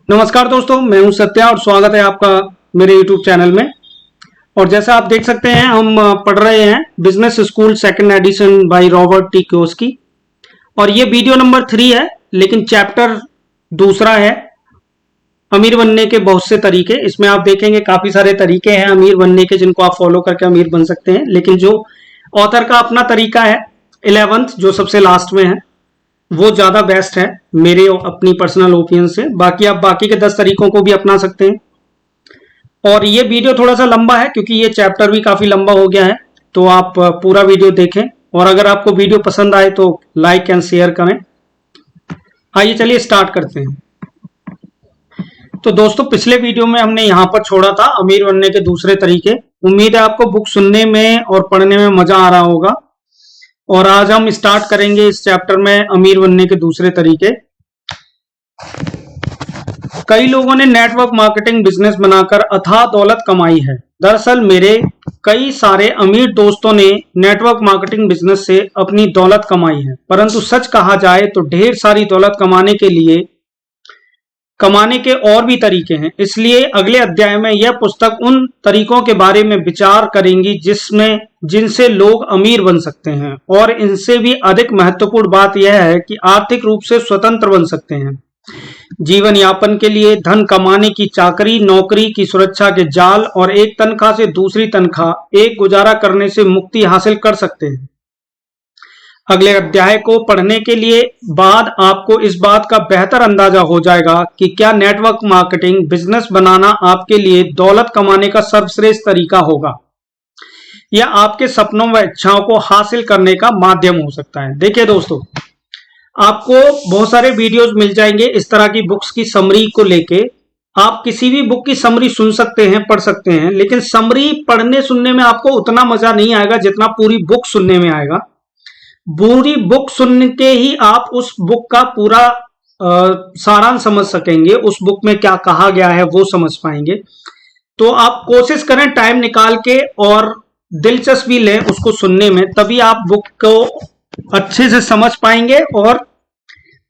नमस्कार दोस्तों, मैं हूं सत्या और स्वागत है आपका मेरे YouTube चैनल में। और जैसा आप देख सकते हैं, हम पढ़ रहे हैं business school second edition by Robert T Kiyosaki. और ये वीडियो नंबर 3 है, लेकिन चैप्टर दूसरा है, अमीर बनने के बहुत से तरीके। इसमें आप देखेंगे काफी सारे तरीके हैं अमीर बनने के, जिनको आप फॉलो करके अमीर बन सकते हैं। लेकिन जो ऑथर का अपना तरीका है 11th, जो सबसे लास्ट में है, वो ज्यादा बेस्ट है मेरे अपनी पर्सनल ओपिनियन से। बाकी आप बाकी के 10 तरीकों को भी अपना सकते हैं। और ये वीडियो थोड़ा सा लंबा है क्योंकि ये चैप्टर भी काफी लंबा हो गया है, तो आप पूरा वीडियो देखें। और अगर आपको वीडियो पसंद आए तो लाइक एंड शेयर करें। आइए चलिए स्टार्ट करते हैं। तो दोस्तों, पिछले वीडियो में हमने यहाँ पर छोड़ा था अमीर बनने के दूसरे तरीके। उम्मीद है आपको बुक सुनने में और पढ़ने में मजा आ रहा होगा। और आज हम स्टार्ट करेंगे इस चैप्टर में अमीर बनने के दूसरे तरीके। कई लोगों ने नेटवर्क मार्केटिंग बिजनेस बनाकर अथाह दौलत कमाई है। दरअसल मेरे कई सारे अमीर दोस्तों ने नेटवर्क मार्केटिंग बिजनेस से अपनी दौलत कमाई है, परंतु सच कहा जाए तो ढेर सारी दौलत कमाने के और भी तरीके हैं। इसलिए अगले अध्याय में यह पुस्तक उन तरीकों के बारे में विचार करेंगी जिनसे लोग अमीर बन सकते हैं, और इनसे भी अधिक महत्वपूर्ण बात यह है कि आर्थिक रूप से स्वतंत्र बन सकते हैं। जीवन यापन के लिए धन कमाने की चाकरी, नौकरी की सुरक्षा के जाल और एक तनख्वाह से दूसरी तनख्वाह, एक गुजारा करने से मुक्ति हासिल कर सकते हैं। अगले अध्याय को पढ़ने के लिए बाद आपको इस बात का बेहतर अंदाजा हो जाएगा कि क्या नेटवर्क मार्केटिंग बिजनेस बनाना आपके लिए दौलत कमाने का सर्वश्रेष्ठ तरीका होगा, या आपके सपनों व इच्छाओं को हासिल करने का माध्यम हो सकता है। देखिए दोस्तों, आपको बहुत सारे वीडियोस मिल जाएंगे इस तरह की बुक्स की समरी को लेके। आप किसी भी बुक की समरी सुन सकते हैं, पढ़ सकते हैं, लेकिन समरी पढ़ने सुनने में आपको उतना मजा नहीं आएगा जितना पूरी बुक सुनने में आएगा। पूरी बुक सुन के ही आप उस बुक का पूरा सारांश समझ सकेंगे, उस बुक में क्या कहा गया है वो समझ पाएंगे। तो आप कोशिश करें टाइम निकाल के और दिलचस्पी लें उसको सुनने में, तभी आप बुक को अच्छे से समझ पाएंगे और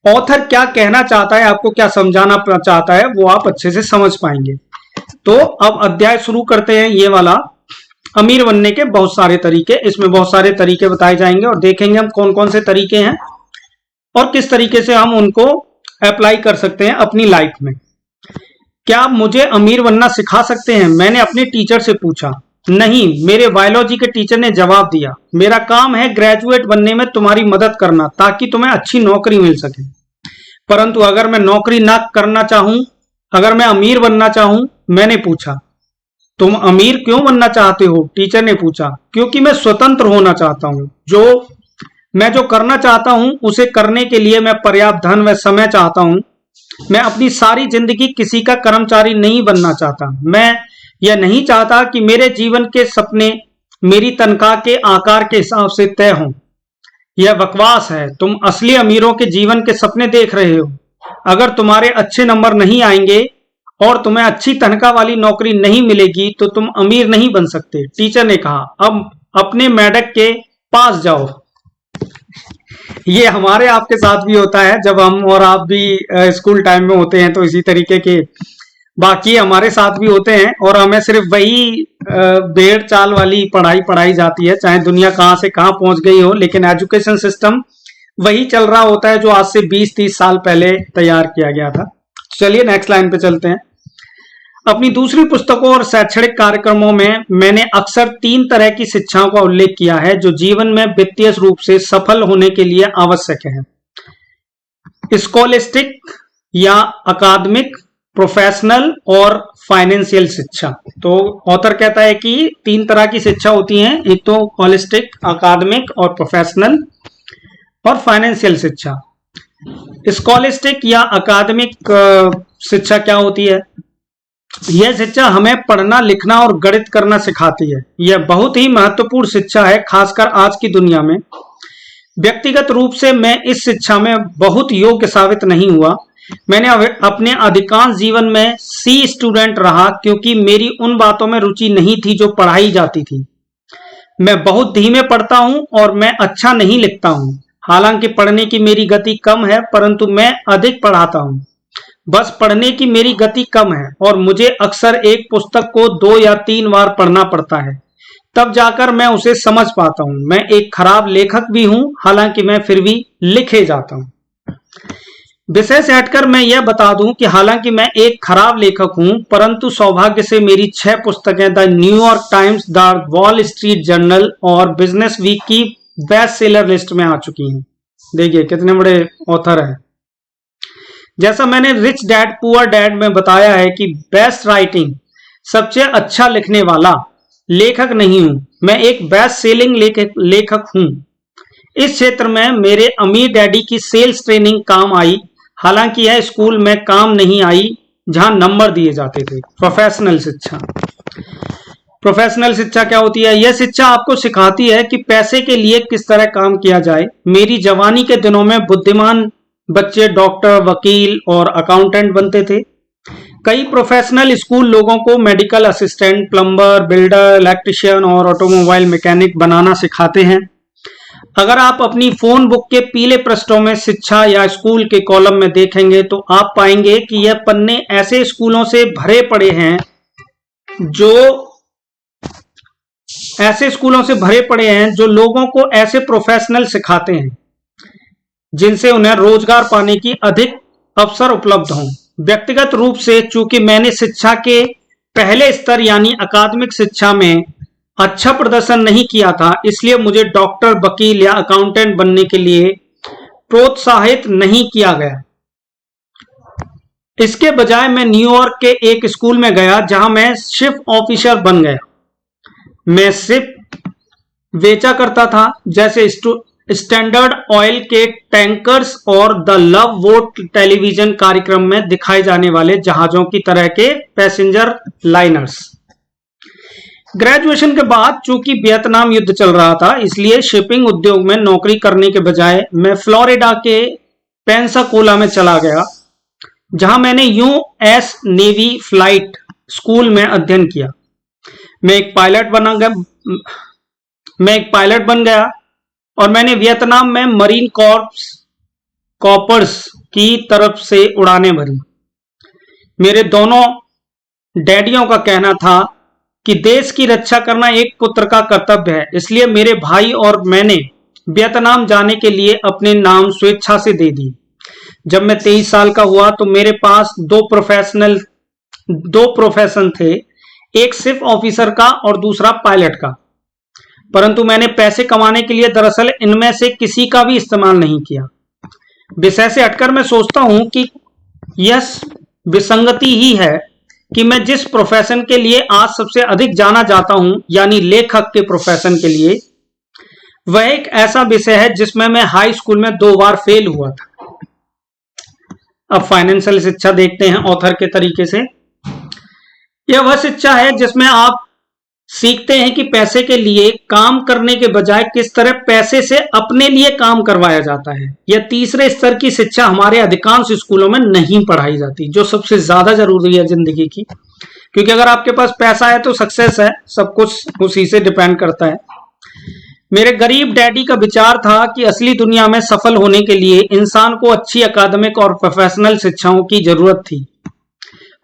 ऑथर क्या कहना चाहता है, आपको क्या समझाना चाहता है, वो आप अच्छे से समझ पाएंगे। तो अब अध्याय शुरू करते हैं, ये वाला अमीर बनने के बहुत सारे तरीके। इसमें बहुत सारे तरीके बताए जाएंगे और देखेंगे हम कौन कौन से तरीके हैं और किस तरीके से हम उनको अप्लाई कर सकते हैं अपनी लाइफ में। क्या आप मुझे अमीर बनना सिखा सकते हैं? मैंने अपने टीचर से पूछा। नहीं, मेरे बायोलॉजी के टीचर ने जवाब दिया, मेरा काम है ग्रेजुएट बनने में तुम्हारी मदद करना ताकि तुम्हें अच्छी नौकरी मिल सके। परंतु अगर मैं नौकरी ना करना चाहूं, अगर मैं अमीर बनना चाहूं? मैंने पूछा। तुम अमीर क्यों बनना चाहते हो? टीचर ने पूछा। क्योंकि मैं स्वतंत्र होना चाहता हूं। मैं जो करना चाहता हूं उसे करने के लिए मैं पर्याप्त धन व समय चाहता हूं। मैं अपनी सारी जिंदगी किसी का कर्मचारी नहीं बनना चाहता। मैं यह नहीं चाहता कि मेरे जीवन के सपने मेरी तनख्वाह के आकार के हिसाब से तय हों। यह बकवास है। तुम असली अमीरों के जीवन के सपने देख रहे हो। अगर तुम्हारे अच्छे नंबर नहीं आएंगे और तुम्हें अच्छी तनख्वाह वाली नौकरी नहीं मिलेगी तो तुम अमीर नहीं बन सकते। टीचर ने कहा, अब अपने मेढक के पास जाओ। ये हमारे आपके साथ भी होता है, जब हम और आप भी स्कूल टाइम में होते हैं तो इसी तरीके के बाकी हमारे साथ भी होते हैं, और हमें सिर्फ वही भेड़ चाल वाली पढ़ाई पढ़ाई जाती है, चाहे दुनिया कहां से कहां पहुंच गई हो, लेकिन एजुकेशन सिस्टम वही चल रहा होता है जो आज से 20-30 साल पहले तैयार किया गया था। चलिए नेक्स्ट लाइन पे चलते हैं। अपनी दूसरी पुस्तकों और शैक्षणिक कार्यक्रमों में मैंने अक्सर 3 तरह की शिक्षाओं का उल्लेख किया है जो जीवन में वित्तीय रूप से सफल होने के लिए आवश्यक है। स्कॉलिस्टिक या अकादमिक, प्रोफेशनल और फाइनेंशियल शिक्षा। तो ऑथर कहता है कि 3 तरह की शिक्षा होती हैं, एक तो होलिस्टिक, अकादमिक और प्रोफेशनल और फाइनेंशियल शिक्षा। स्कॉलिस्टिक या अकादमिक शिक्षा क्या होती है? यह शिक्षा हमें पढ़ना, लिखना और गणित करना सिखाती है। यह बहुत ही महत्वपूर्ण शिक्षा है, खासकर आज की दुनिया में। व्यक्तिगत रूप से मैं इस शिक्षा में बहुत योग्य साबित नहीं हुआ। मैंने अपने अधिकांश जीवन में सी स्टूडेंट रहा क्योंकि मेरी उन बातों में रुचि नहीं थी जो पढ़ाई जाती थी। मैं बहुत धीमे पढ़ता हूं और मैं अच्छा नहीं लिखता हूं। हालांकि पढ़ने की मेरी गति कम है, परंतु मैं अधिक पढ़ाता हूं। बस पढ़ने की मेरी गति कम है और मुझे अक्सर एक पुस्तक को 2 या 3 बार पढ़ना पड़ता है, तब जाकर मैं उसे समझ पाता हूँ। मैं एक खराब लेखक भी हूँ, हालांकि मैं फिर भी लिखे जाता हूँ। विषय से हटकर मैं यह बता दूं कि हालांकि मैं एक खराब लेखक हूं, परंतु सौभाग्य से मेरी 6 पुस्तकें the New York times, the wall street journal और बिजनेस वीक की बेस्ट सेलर लिस्ट में आ चुकी हैं। देखिए कितने बड़े ऑथर हैं। जैसा मैंने रिच डैड पुअर डैड में बताया है कि बेस्ट राइटिंग, सबसे अच्छा लिखने वाला लेखक नहीं हूं, मैं एक बेस्ट सेलिंग लेखक हूं। इस क्षेत्र में मेरे अमीर डैडी की सेल्स ट्रेनिंग काम आई, हालांकि यह स्कूल में काम नहीं आई जहां नंबर दिए जाते थे। प्रोफेशनल शिक्षा। प्रोफेशनल शिक्षा क्या होती है? यह शिक्षा आपको सिखाती है कि पैसे के लिए किस तरह काम किया जाए। मेरी जवानी के दिनों में बुद्धिमान बच्चे डॉक्टर, वकील और अकाउंटेंट बनते थे। कई प्रोफेशनल स्कूल लोगों को medical assistant, plumber, builder, electrician और ऑटोमोबाइल मैकेनिक बनाना सिखाते हैं। अगर आप अपनी फोन बुक के पीले पृष्ठों में शिक्षा या स्कूल के कॉलम में देखेंगे तो आप पाएंगे कि यह पन्ने ऐसे स्कूलों से भरे पड़े हैं जो लोगों को ऐसे प्रोफेशनल सिखाते हैं जिनसे उन्हें रोजगार पाने की अधिक अवसर उपलब्ध हों। व्यक्तिगत रूप से चूंकि मैंने शिक्षा के पहले स्तर यानी अकादमिक शिक्षा में अच्छा प्रदर्शन नहीं किया था, इसलिए मुझे डॉक्टर, वकील या अकाउंटेंट बनने के लिए प्रोत्साहित नहीं किया गया। इसके बजाय मैं न्यूयॉर्क के एक स्कूल में गया जहां मैं शिप ऑफिसर बन गया। मैं शिप बेचा करता था, जैसे स्टैंडर्ड ऑयल के टैंकर्स और द लव बोट टेलीविजन कार्यक्रम में दिखाए जाने वाले जहाजों की तरह के पैसेंजर लाइनर्स। ग्रेजुएशन के बाद चूंकि वियतनाम युद्ध चल रहा था, इसलिए शिपिंग उद्योग में नौकरी करने के बजाय मैं फ्लोरिडा के पेंसाकोला में चला गया, जहां मैंने यूएस नेवी फ्लाइट स्कूल में अध्ययन किया। मैं एक पायलट बन गया और मैंने वियतनाम में मरीन कॉर्प्स की तरफ से उड़ानें भरी। मेरे दोनों डैडियों का कहना था कि देश की रक्षा करना एक पुत्र का कर्तव्य है, इसलिए मेरे भाई और मैंने वियतनाम जाने के लिए अपने नाम स्वेच्छा से दे दिए। जब मैं 23 साल का हुआ तो मेरे पास दो प्रोफेशन थे, एक शिप ऑफिसर का और दूसरा पायलट का, परंतु मैंने पैसे कमाने के लिए दरअसल इनमें से किसी का भी इस्तेमाल नहीं किया। विषय से हटकर मैं सोचता हूं कि यह विसंगति ही है कि मैं जिस प्रोफेशन के लिए आज सबसे अधिक जाना जाता हूं, यानी लेखक के प्रोफेशन के लिए, वह एक ऐसा विषय है जिसमें मैं हाई स्कूल में 2 बार फेल हुआ था। अब फाइनेंशियल शिक्षा देखते हैं ऑथर के तरीके से। यह वह शिक्षा है जिसमें आप सीखते हैं कि पैसे के लिए काम करने के बजाय किस तरह पैसे से अपने लिए काम करवाया जाता है। यह तीसरे स्तर की शिक्षा हमारे अधिकांश स्कूलों में नहीं पढ़ाई जाती, जो सबसे ज्यादा जरूरी है जिंदगी की, क्योंकि अगर आपके पास पैसा है तो सक्सेस है, सब कुछ उसी से डिपेंड करता है। मेरे गरीब डैडी का विचार था कि असली दुनिया में सफल होने के लिए इंसान को अच्छी अकादमिक और प्रोफेशनल शिक्षाओं की जरूरत थी,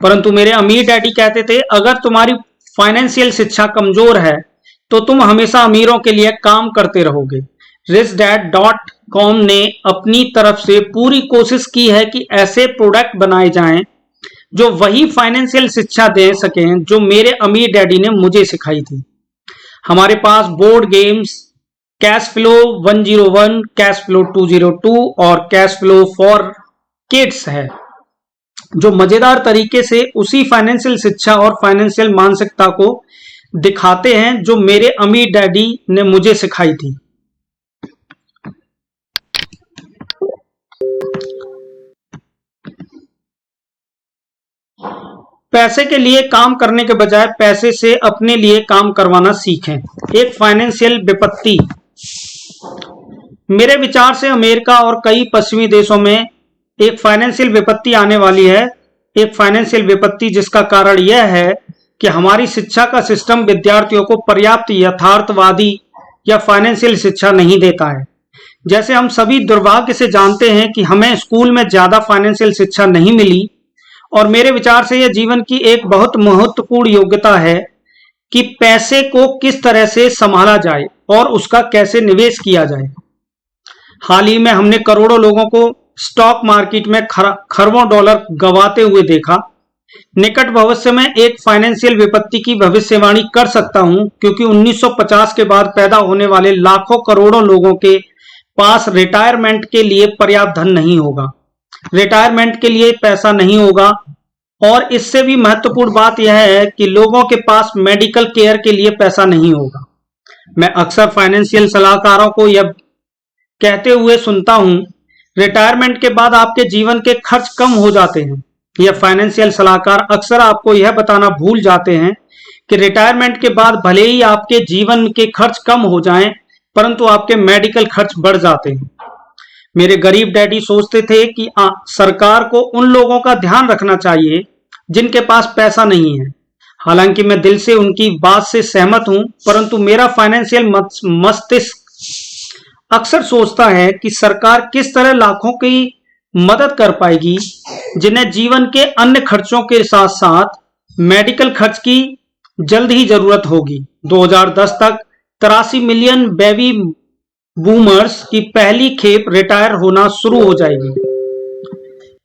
परंतु मेरे अमीर डैडी कहते थे, अगर तुम्हारी फाइनेंशियल शिक्षा कमजोर है तो तुम हमेशा अमीरों के लिए काम करते रहोगे। richdad.com ने अपनी तरफ से पूरी कोशिश की है कि ऐसे प्रोडक्ट बनाए जाएं जो वही फाइनेंशियल शिक्षा दे सकें जो मेरे अमीर डैडी ने मुझे सिखाई थी। हमारे पास board games cash flow 101, cash flow 202 और कैश फ्लो फॉर किड्स है, जो मजेदार तरीके से उसी फाइनेंशियल शिक्षा और फाइनेंशियल मानसिकता को दिखाते हैं जो मेरे अमीर डैडी ने मुझे सिखाई थी। पैसे के लिए काम करने के बजाय पैसे से अपने लिए काम करवाना सीखें। एक फाइनेंशियल विपत्ति। मेरे विचार से अमेरिका और कई पश्चिमी देशों में एक फाइनेंशियल विपत्ति आने वाली है। एक फाइनेंशियल विपत्ति जिसका कारण यह है कि हमारी शिक्षा का सिस्टम विद्यार्थियों को पर्याप्त यथार्थवादी या फाइनेंशियल शिक्षा नहीं देता है। जैसे हम सभी दुर्भाग्य से जानते हैं कि हमें स्कूल में ज्यादा फाइनेंशियल शिक्षा नहीं मिली, और मेरे विचार से यह जीवन की एक बहुत महत्वपूर्ण योग्यता है कि पैसे को किस तरह से संभाला जाए और उसका कैसे निवेश किया जाए। हाल ही में हमने करोड़ों लोगों को स्टॉक मार्केट में खरबों डॉलर गंवाते हुए देखा। निकट भविष्य में एक फाइनेंशियल विपत्ति की भविष्यवाणी कर सकता हूं, क्योंकि 1950 के बाद पैदा होने वाले लाखों करोड़ों लोगों के पास रिटायरमेंट के लिए पर्याप्त धन नहीं होगा, रिटायरमेंट के लिए पैसा नहीं होगा। और इससे भी महत्वपूर्ण बात यह है कि लोगों के पास मेडिकल केयर के लिए पैसा नहीं होगा। मैं अक्सर फाइनेंशियल सलाहकारों को यह कहते हुए सुनता हूं, रिटायरमेंट के बाद आपके जीवन के खर्च कम हो जाते हैं। यह फाइनेंशियल सलाहकार अक्सर आपको यह बताना भूल जाते हैं कि रिटायरमेंट के बाद भले ही आपके जीवन के खर्च कम हो जाएं, परंतु आपके मेडिकल खर्च बढ़ जाते हैं। मेरे गरीब डैडी सोचते थे कि सरकार को उन लोगों का ध्यान रखना चाहिए जिनके पास पैसा नहीं है। हालांकि मैं दिल से उनकी बात से सहमत हूं, परंतु मेरा फाइनेंशियल मस्तिष्क अक्सर सोचता है कि सरकार किस तरह लाखों की मदद कर पाएगी जिन्हें जीवन के अन्य खर्चों के साथ साथ मेडिकल खर्च की जल्द ही जरूरत होगी। 2010 तक 83 मिलियन बेबी बूमर्स की पहली खेप रिटायर होना शुरू हो जाएगी।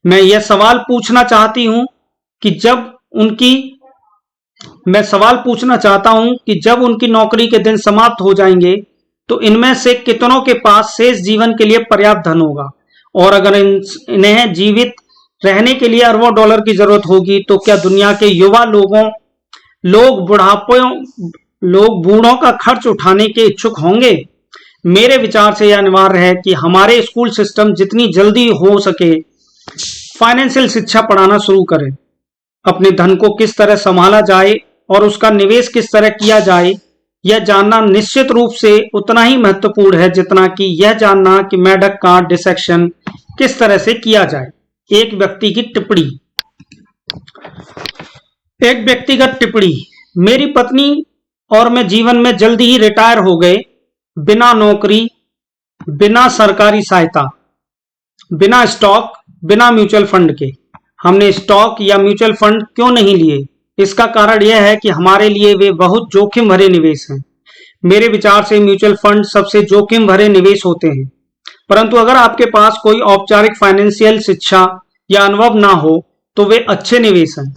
मैं यह सवाल पूछना चाहता हूं कि जब उनकी नौकरी के दिन समाप्त हो जाएंगे तो इनमें से कितनों के पास शेष जीवन के लिए पर्याप्त धन होगा, और अगर इन्हें जीवित रहने के लिए अरबों डॉलर की जरूरत होगी तो क्या दुनिया के युवा लोग बूढ़ों का खर्च उठाने के इच्छुक होंगे। मेरे विचार से यह अनिवार्य है कि हमारे स्कूल सिस्टम जितनी जल्दी हो सके फाइनेंशियल शिक्षा पढ़ाना शुरू करें। अपने धन को किस तरह संभाला जाए और उसका निवेश किस तरह किया जाए, यह जानना निश्चित रूप से उतना ही महत्वपूर्ण है जितना कि यह जानना कि मेडक का डिसेक्शन किस तरह से किया जाए। एक व्यक्तिगत टिप्पणी। मेरी पत्नी और मैं जीवन में जल्दी ही रिटायर हो गए, बिना नौकरी, बिना सरकारी सहायता, बिना स्टॉक, बिना म्यूचुअल फंड के। हमने स्टॉक या म्यूचुअल फंड क्यों नहीं लिए? इसका कारण यह है कि हमारे लिए वे बहुत जोखिम भरे निवेश हैं। मेरे विचार से म्यूचुअल फंड सबसे जोखिम भरे निवेश होते हैं, परंतु अगर आपके पास कोई औपचारिक फाइनेंशियल शिक्षा या अनुभव ना हो तो वे अच्छे निवेश हैं।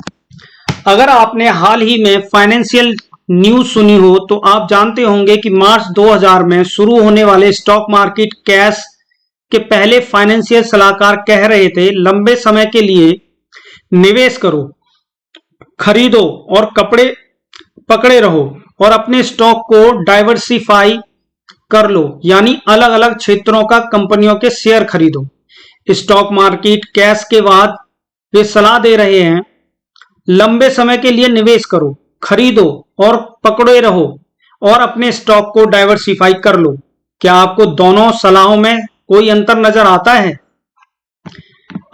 अगर आपने हाल ही में फाइनेंशियल न्यूज सुनी हो तो आप जानते होंगे कि मार्च 2000 में शुरू होने वाले स्टॉक मार्केट क्रैश के पहले फाइनेंशियल सलाहकार कह रहे थे, लंबे समय के लिए निवेश करो, खरीदो और पकड़े रहो और अपने स्टॉक को डाइवर्सिफाई कर लो, यानी अलग अलग क्षेत्रों का कंपनियों के शेयर खरीदो। स्टॉक मार्केट क्रैश के बाद वे सलाह दे रहे हैं, लंबे समय के लिए निवेश करो, खरीदो और पकड़े रहो और अपने स्टॉक को डाइवर्सिफाई कर लो। क्या आपको दोनों सलाहों में कोई अंतर नजर आता है?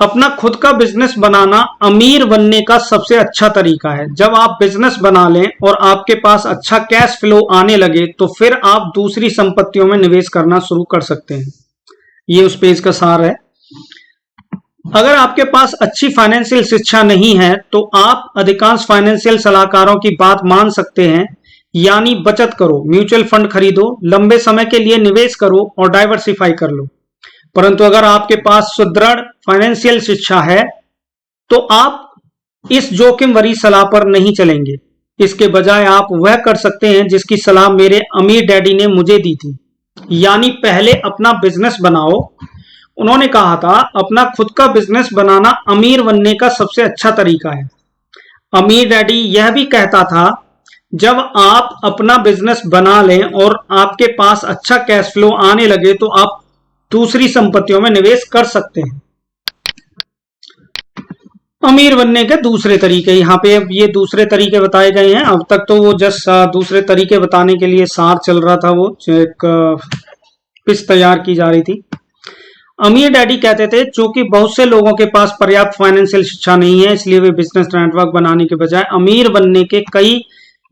अपना खुद का बिजनेस बनाना अमीर बनने का सबसे अच्छा तरीका है। जब आप बिजनेस बना लें और आपके पास अच्छा कैश फ्लो आने लगे तो फिर आप दूसरी संपत्तियों में निवेश करना शुरू कर सकते हैं। ये उस पेज का सार है। अगर आपके पास अच्छी फाइनेंशियल शिक्षा नहीं है तो आप अधिकांश फाइनेंशियल सलाहकारों की बात मान सकते हैं, यानी बचत करो, म्यूचुअल फंड खरीदो, लंबे समय के लिए निवेश करो और डाइवर्सिफाई कर लो। परंतु अगर आपके पास सुदृढ़ फाइनेंशियल शिक्षा है तो आप इस जोखिम भरी सलाह पर नहीं चलेंगे। इसके बजाय आप वह कर सकते हैं जिसकी सलाह मेरे अमीर डैडी ने मुझे दी थी, यानी पहले अपना बिजनेस बनाओ। उन्होंने कहा था, अपना खुद का बिजनेस बनाना अमीर बनने का सबसे अच्छा तरीका है। अमीर डैडी यह भी कहता था, जब आप अपना बिजनेस बना लें और आपके पास अच्छा कैश फ्लो आने लगे तो आप दूसरी संपत्तियों में निवेश कर सकते हैं। अमीर बनने के दूसरे तरीके, यहाँ पे अब ये दूसरे तरीके बताए गए हैं। अब तक तो वो जस्ट दूसरे तरीके बताने के लिए सार चल रहा था, वो एक पिच तैयार की जा रही थी। अमीर डैडी कहते थे, चूंकि बहुत से लोगों के पास पर्याप्त फाइनेंशियल शिक्षा नहीं है, इसलिए वे बिजनेस नेटवर्क बनाने के बजाय अमीर बनने के कई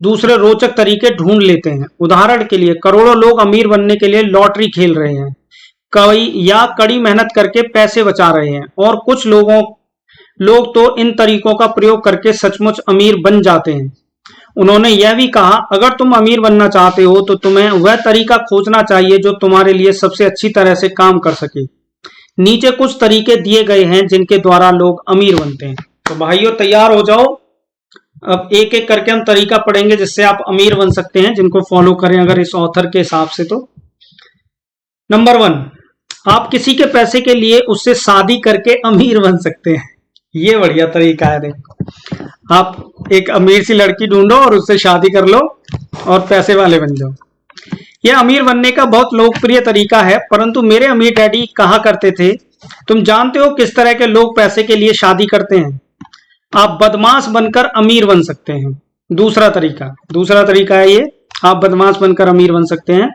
दूसरे रोचक तरीके ढूंढ लेते हैं। उदाहरण के लिए, करोड़ों लोग अमीर बनने के लिए लॉटरी खेल रहे हैं, कड़ी मेहनत करके पैसे बचा रहे हैं, और कुछ लोग तो इन तरीकों का प्रयोग करके सचमुच अमीर बन जाते हैं। उन्होंने यह भी कहा, अगर तुम अमीर बनना चाहते हो तो तुम्हें वह तरीका खोजना चाहिए जो तुम्हारे लिए सबसे अच्छी तरह से काम कर सके। नीचे कुछ तरीके दिए गए हैं जिनके द्वारा लोग अमीर बनते हैं। तो भाइयों तैयार हो जाओ, अब एक एक करके हम तरीका पढ़ेंगे जिससे आप अमीर बन सकते हैं, जिनको फॉलो करें अगर इस ऑथर के हिसाब से। तो नंबर 1, आप किसी के पैसे के लिए उससे शादी करके अमीर बन सकते हैं। ये बढ़िया तरीका है। देखो, आप एक अमीर सी लड़की ढूंढो और उससे शादी कर लो और पैसे वाले बन जाओ। यह अमीर बनने का बहुत लोकप्रिय तरीका है, परंतु मेरे अमीर डैडी कहा करते थे, तुम जानते हो किस तरह के लोग पैसे के लिए शादी करते हैं? आप बदमाश बनकर अमीर बन सकते हैं। दूसरा तरीका है ये, आप बदमाश बनकर अमीर बन सकते हैं।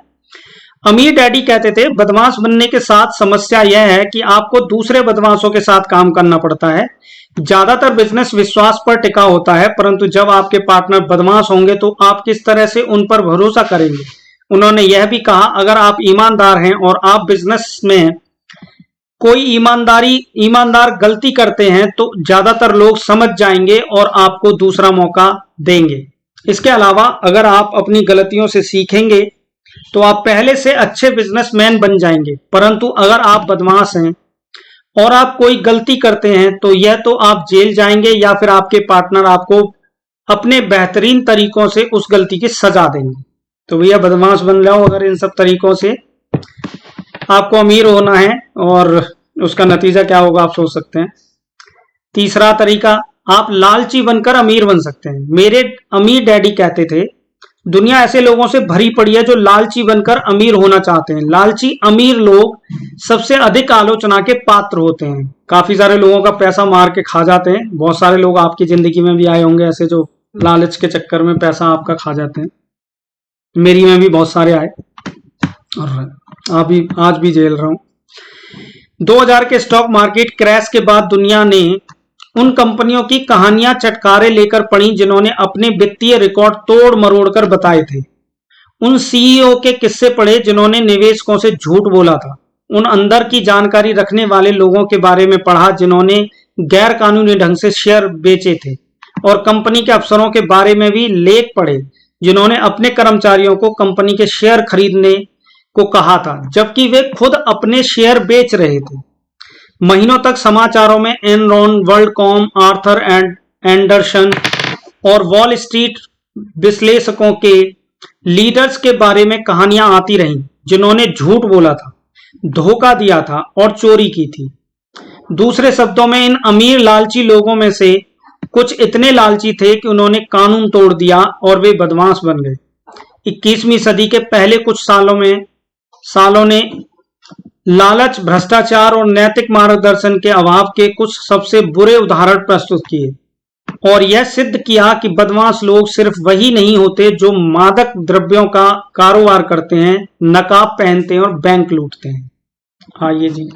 अमीर डैडी कहते थे, बदमाश बनने के साथ समस्या यह है कि आपको दूसरे बदमाशों के साथ काम करना पड़ता है। ज्यादातर बिजनेस विश्वास पर टिका होता है, परंतु जब आपके पार्टनर बदमाश होंगे तो आप किस तरह से उन पर भरोसा करेंगे? उन्होंने यह भी कहा, अगर आप ईमानदार हैं और आप बिजनेस में कोई ईमानदार गलती करते हैं तो ज्यादातर लोग समझ जाएंगे और आपको दूसरा मौका देंगे। इसके अलावा अगर आप अपनी गलतियों से सीखेंगे तो आप पहले से अच्छे बिजनेसमैन बन जाएंगे, परंतु अगर आप बदमाश हैं और आप कोई गलती करते हैं तो यह तो आप जेल जाएंगे या फिर आपके पार्टनर आपको अपने बेहतरीन तरीकों से उस गलती की सजा देंगे। तो भैया बदमाश बन जाओ अगर इन सब तरीकों से आपको अमीर होना है, और उसका नतीजा क्या होगा आप सोच सकते हैं। तीसरा तरीका, आप लालची बनकर अमीर बन सकते हैं। मेरे अमीर डैडी कहते थे, दुनिया ऐसे लोगों से भरी पड़ी है जो लालची बनकर अमीर होना चाहते हैं। लालची अमीर लोग सबसे अधिक आलोचना के पात्र होते हैं। काफी सारे लोगों का पैसा मार के खा जाते हैं। बहुत सारे लोग आपकी जिंदगी में भी आए होंगे ऐसे जो लालच के चक्कर में पैसा आपका खा जाते हैं। मेरी में भी बहुत सारे आए और आज भी झेल रहा हूं। 2000 के स्टॉक मार्केट क्रैश के बाद दुनिया ने उन कंपनियों की कहानियां चटकारे लेकर पढ़ी जिन्होंने अपने वित्तीय रिकॉर्ड तोड़ मरोड़ कर बताए थे। उन सीईओ के किस्से पढ़े जिन्होंने निवेशकों से झूठ बोला था। उन अंदर की जानकारी रखने वाले लोगों के बारे में पढ़ा जिन्होंने गैर कानूनी ढंग से शेयर बेचे थे, और कंपनी के अफसरों के बारे में भी लेख पढ़े जिन्होंने अपने कर्मचारियों को कंपनी के शेयर खरीदने को कहा था जबकि वे खुद अपने शेयर बेच रहे थे। महीनों तक समाचारों में एनरॉन, वर्ल्डकॉम, आर्थर एंडरसन और वॉल स्ट्रीट विश्लेषकों के लीडर्स के बारे में कहानियां आती रहीं जिन्होंने झूठ बोला था, धोखा दिया था और चोरी की थी। दूसरे शब्दों में इन अमीर लालची लोगों में से कुछ इतने लालची थे कि उन्होंने कानून तोड़ दिया और वे बदमाश बन गए। 21वीं सदी के पहले कुछ सालों ने लालच, भ्रष्टाचार और नैतिक मार्गदर्शन के अभाव के कुछ सबसे बुरे उदाहरण प्रस्तुत किए और यह सिद्ध किया कि बदमाश लोग सिर्फ वही नहीं होते जो मादक द्रव्यों का कारोबार करते हैं, नकाब पहनते हैं और बैंक लूटते हैं। आइए जी,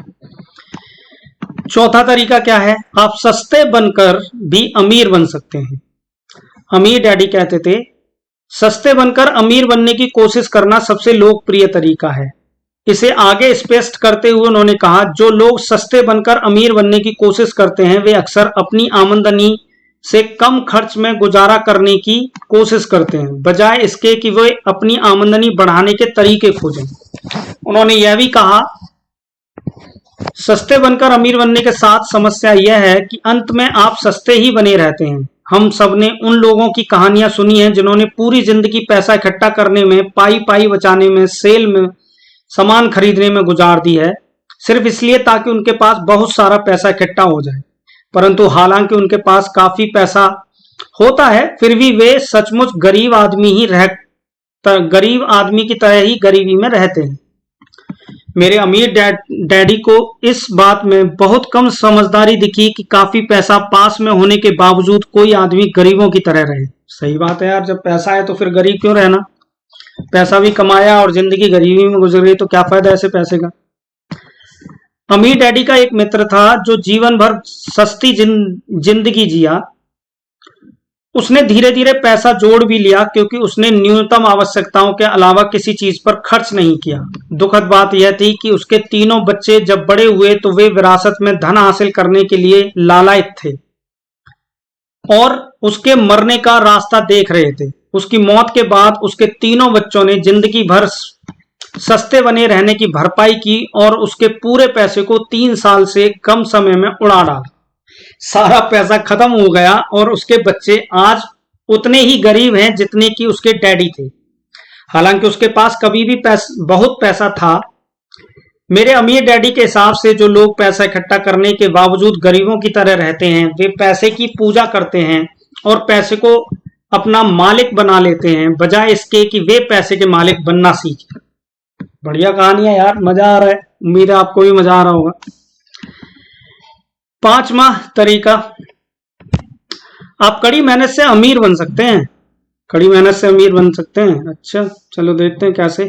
चौथा तरीका क्या है? आप सस्ते बनकर भी अमीर बन सकते हैं। अमीर डैडी कहते थे, सस्ते बनकर अमीर बनने की कोशिश करना सबसे लोकप्रिय तरीका है। इसे आगे स्पष्ट करते हुए उन्होंने कहा, जो लोग सस्ते बनकर अमीर बनने की कोशिश करते हैं वे अक्सर अपनी आमदनी से कम खर्च में गुजारा करने की कोशिश करते हैं, बजाय इसके कि वे अपनी आमदनी बढ़ाने के तरीके खोजें। उन्होंने यह भी कहा, सस्ते बनकर अमीर बनने के साथ समस्या यह है कि अंत में आप सस्ते ही बने रहते हैं। हम सब ने उन लोगों की कहानियां सुनी हैं जिन्होंने पूरी जिंदगी पैसा इकट्ठा करने में, पाई बचाने में, सेल में सामान खरीदने में गुजार दी है, सिर्फ इसलिए ताकि उनके पास बहुत सारा पैसा इकट्ठा हो जाए। परंतु हालांकि उनके पास काफी पैसा होता है, फिर भी वे सचमुच गरीब आदमी की तरह ही गरीबी में रहते हैं। मेरे अमीर डैडी को इस बात में बहुत कम समझदारी दिखी कि काफी पैसा पास में होने के बावजूद कोई आदमी गरीबों की तरह रहे। सही बात है यार, जब पैसा है तो फिर गरीब क्यों रहना? पैसा भी कमाया और जिंदगी गरीबी में गुजर गई तो क्या फायदा ऐसे पैसे का। अमीर डैडी का एक मित्र था जो जीवन भर सस्ती जिंदगी जिया। उसने धीरे धीरे पैसा जोड़ भी लिया क्योंकि उसने न्यूनतम आवश्यकताओं के अलावा किसी चीज पर खर्च नहीं किया। दुखद बात यह थी कि उसके तीनों बच्चे जब बड़े हुए तो वे विरासत में धन हासिल करने के लिए लालायित थे। और उसके मरने का रास्ता देख रहे थे। उसकी मौत के बाद उसके तीनों बच्चों ने जिंदगी भर सस्ते बने रहने की भरपाई की और उसके पूरे पैसे को 3 साल से कम समय में उड़ा डाला। सारा पैसा खत्म हो गया और उसके बच्चे आज उतने ही गरीब हैं जितने कि उसके डैडी थे। हालांकि उसके पास कभी भी बहुत पैसा था। मेरे अमीर डैडी के हिसाब से जो लोग पैसा इकट्ठा करने के बावजूद गरीबों की तरह रहते हैं, वे पैसे की पूजा करते हैं और पैसे को अपना मालिक बना लेते हैं, बजाय इसके कि वे पैसे के मालिक बनना सीखें। बढ़िया कहानी है यार, मजा आ रहा है। उम्मीद है आपको भी मजा आ रहा होगा। 5वां तरीका, आप कड़ी मेहनत से अमीर बन सकते हैं। कड़ी मेहनत से अमीर बन सकते हैं। अच्छा, चलो देखते हैं कैसे।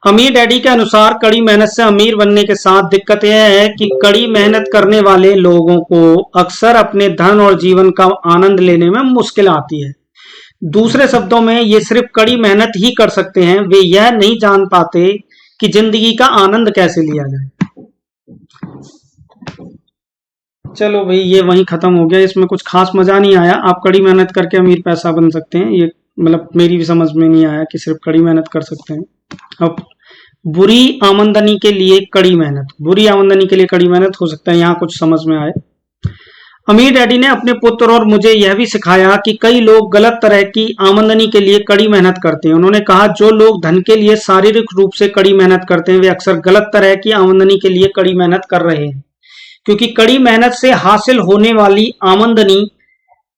अमीर डैडी के अनुसार कड़ी मेहनत से अमीर बनने के साथ दिक्कत यह है कि कड़ी मेहनत करने वाले लोगों को अक्सर अपने धन और जीवन का आनंद लेने में मुश्किल आती है। दूसरे शब्दों में, ये सिर्फ कड़ी मेहनत ही कर सकते हैं, वे यह नहीं जान पाते कि जिंदगी का आनंद कैसे लिया जाए। चलो भाई, ये वहीं खत्म हो गया। इसमें कुछ खास मजा नहीं आया। आप कड़ी मेहनत करके अमीर पैसा बन सकते हैं, ये मतलब मेरी भी समझ में नहीं आया कि सिर्फ कड़ी मेहनत कर सकते हैं। अब बुरी आमदनी के लिए कड़ी मेहनत, बुरी आमदनी के लिए कड़ी मेहनत हो सकता है यहाँ कुछ समझ में आए। अमीर डैडी ने अपने पुत्र और मुझे यह भी सिखाया कि कई लोग गलत तरह की आमदनी के लिए कड़ी मेहनत करते हैं। उन्होंने कहा, जो लोग धन के लिए शारीरिक रूप से कड़ी मेहनत करते हैं, वे अक्सर गलत तरह की आमदनी के लिए कड़ी मेहनत कर रहे हैं, क्योंकि कड़ी मेहनत से हासिल होने वाली आमदनी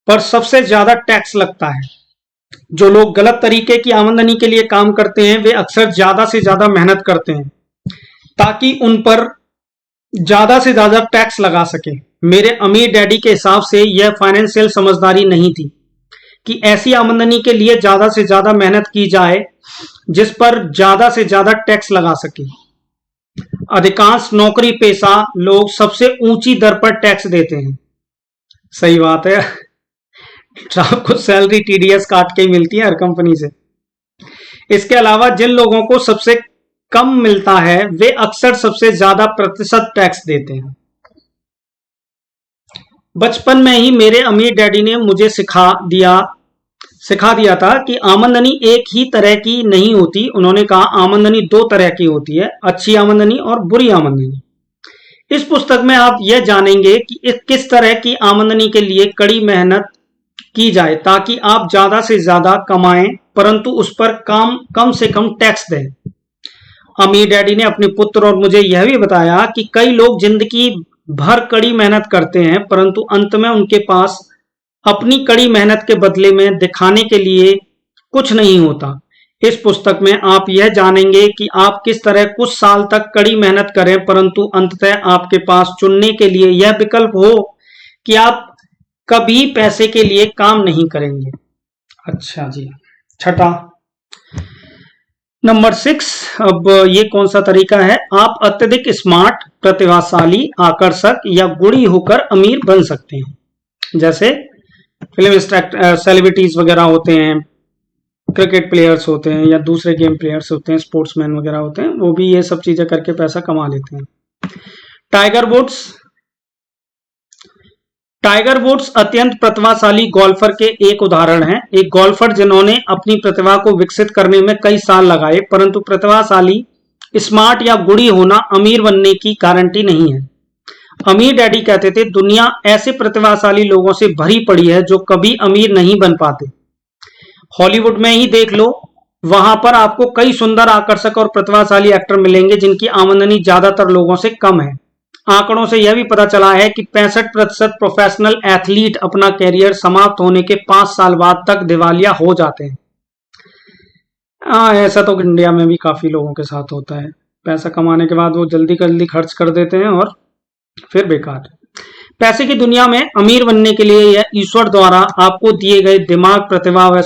पर सबसे ज्यादा टैक्स लगता है। जो लोग गलत तरीके की आमदनी के लिए काम करते हैं, वे अक्सर ज्यादा से ज्यादा मेहनत करते हैं ताकि उन पर ज्यादा से ज्यादा टैक्स लगा सके। मेरे अमीर डैडी के हिसाब से यह फाइनेंशियल समझदारी नहीं थी कि ऐसी आमदनी के लिए ज्यादा से ज्यादा मेहनत की जाए जिस पर ज्यादा से ज्यादा टैक्स लगा सके। अधिकांश नौकरी पेशा लोग सबसे ऊंची दर पर टैक्स देते हैं। सही बात है। आपको सैलरी टीडीएस काट के ही मिलती है हर कंपनी से। इसके अलावा जिन लोगों को सबसे कम मिलता है, वे अक्सर सबसे ज्यादा प्रतिशत टैक्स देते हैं। बचपन में ही मेरे अमीर डैडी ने मुझे सिखा दिया था कि आमदनी एक ही तरह की नहीं होती। उन्होंने कहा, आमदनी 2 तरह की होती है, अच्छी आमदनी और बुरी आमदनी। इस पुस्तक में आप यह जानेंगे कि किस तरह की आमदनी के लिए कड़ी मेहनत की जाए ताकि आप ज्यादा से ज्यादा कमाएं, परंतु उस पर कम से कम टैक्स दें। अमीर डैडी ने अपने पुत्र और मुझे यह भी बताया कि कई लोग जिंदगी भर कड़ी मेहनत करते हैं, परंतु अंत में उनके पास अपनी कड़ी मेहनत के बदले में दिखाने के लिए कुछ नहीं होता। इस पुस्तक में आप यह जानेंगे कि आप किस तरह कुछ साल तक कड़ी मेहनत करें, परंतु अंततः आपके पास चुनने के लिए यह विकल्प हो कि आप कभी पैसे के लिए काम नहीं करेंगे। अच्छा जी, 6 नंबर 6। अब ये कौन सा तरीका है? आप अत्यधिक स्मार्ट, प्रतिभाशाली, आकर्षक या गुणी होकर अमीर बन सकते हैं। जैसे फिल्म सेलिब्रिटीज वगैरह होते हैं, क्रिकेट प्लेयर्स होते हैं या दूसरे गेम प्लेयर्स होते हैं, स्पोर्ट्समैन वगैरह होते हैं, वो भी ये सब चीजें करके पैसा कमा लेते हैं। टाइगर वुड्स अत्यंत प्रतिभाशाली गोल्फर के एक उदाहरण हैं। एक गोल्फर जिन्होंने अपनी प्रतिभा को विकसित करने में कई साल लगाए, परंतु प्रतिभाशाली, स्मार्ट या गुणी होना अमीर बनने की गारंटी नहीं है। अमीर डैडी कहते थे, दुनिया ऐसे प्रतिभाशाली लोगों से भरी पड़ी है जो कभी अमीर नहीं बन पाते। हॉलीवुड में ही देख लो, वहां पर आपको कई सुंदर, आकर्षक और प्रतिभाशाली एक्टर मिलेंगे जिनकी आमदनी ज्यादातर लोगों से कम है। आंकड़ों से यह भी पता चला है कि 65% प्रोफेशनल एथलीट अपना कैरियर समाप्त होने के 5 साल बाद तक दिवालिया हो जाते हैं। ऐसा तो इंडिया में भी काफी लोगों के साथ होता है। पैसा कमाने के बाद वो जल्दी खर्च कर देते हैं और फिर बेकार। पैसे की दुनिया में अमीर बनने के लिए यह ईश्वर द्वारा आपको दिए गए दिमाग, प्रतिभा व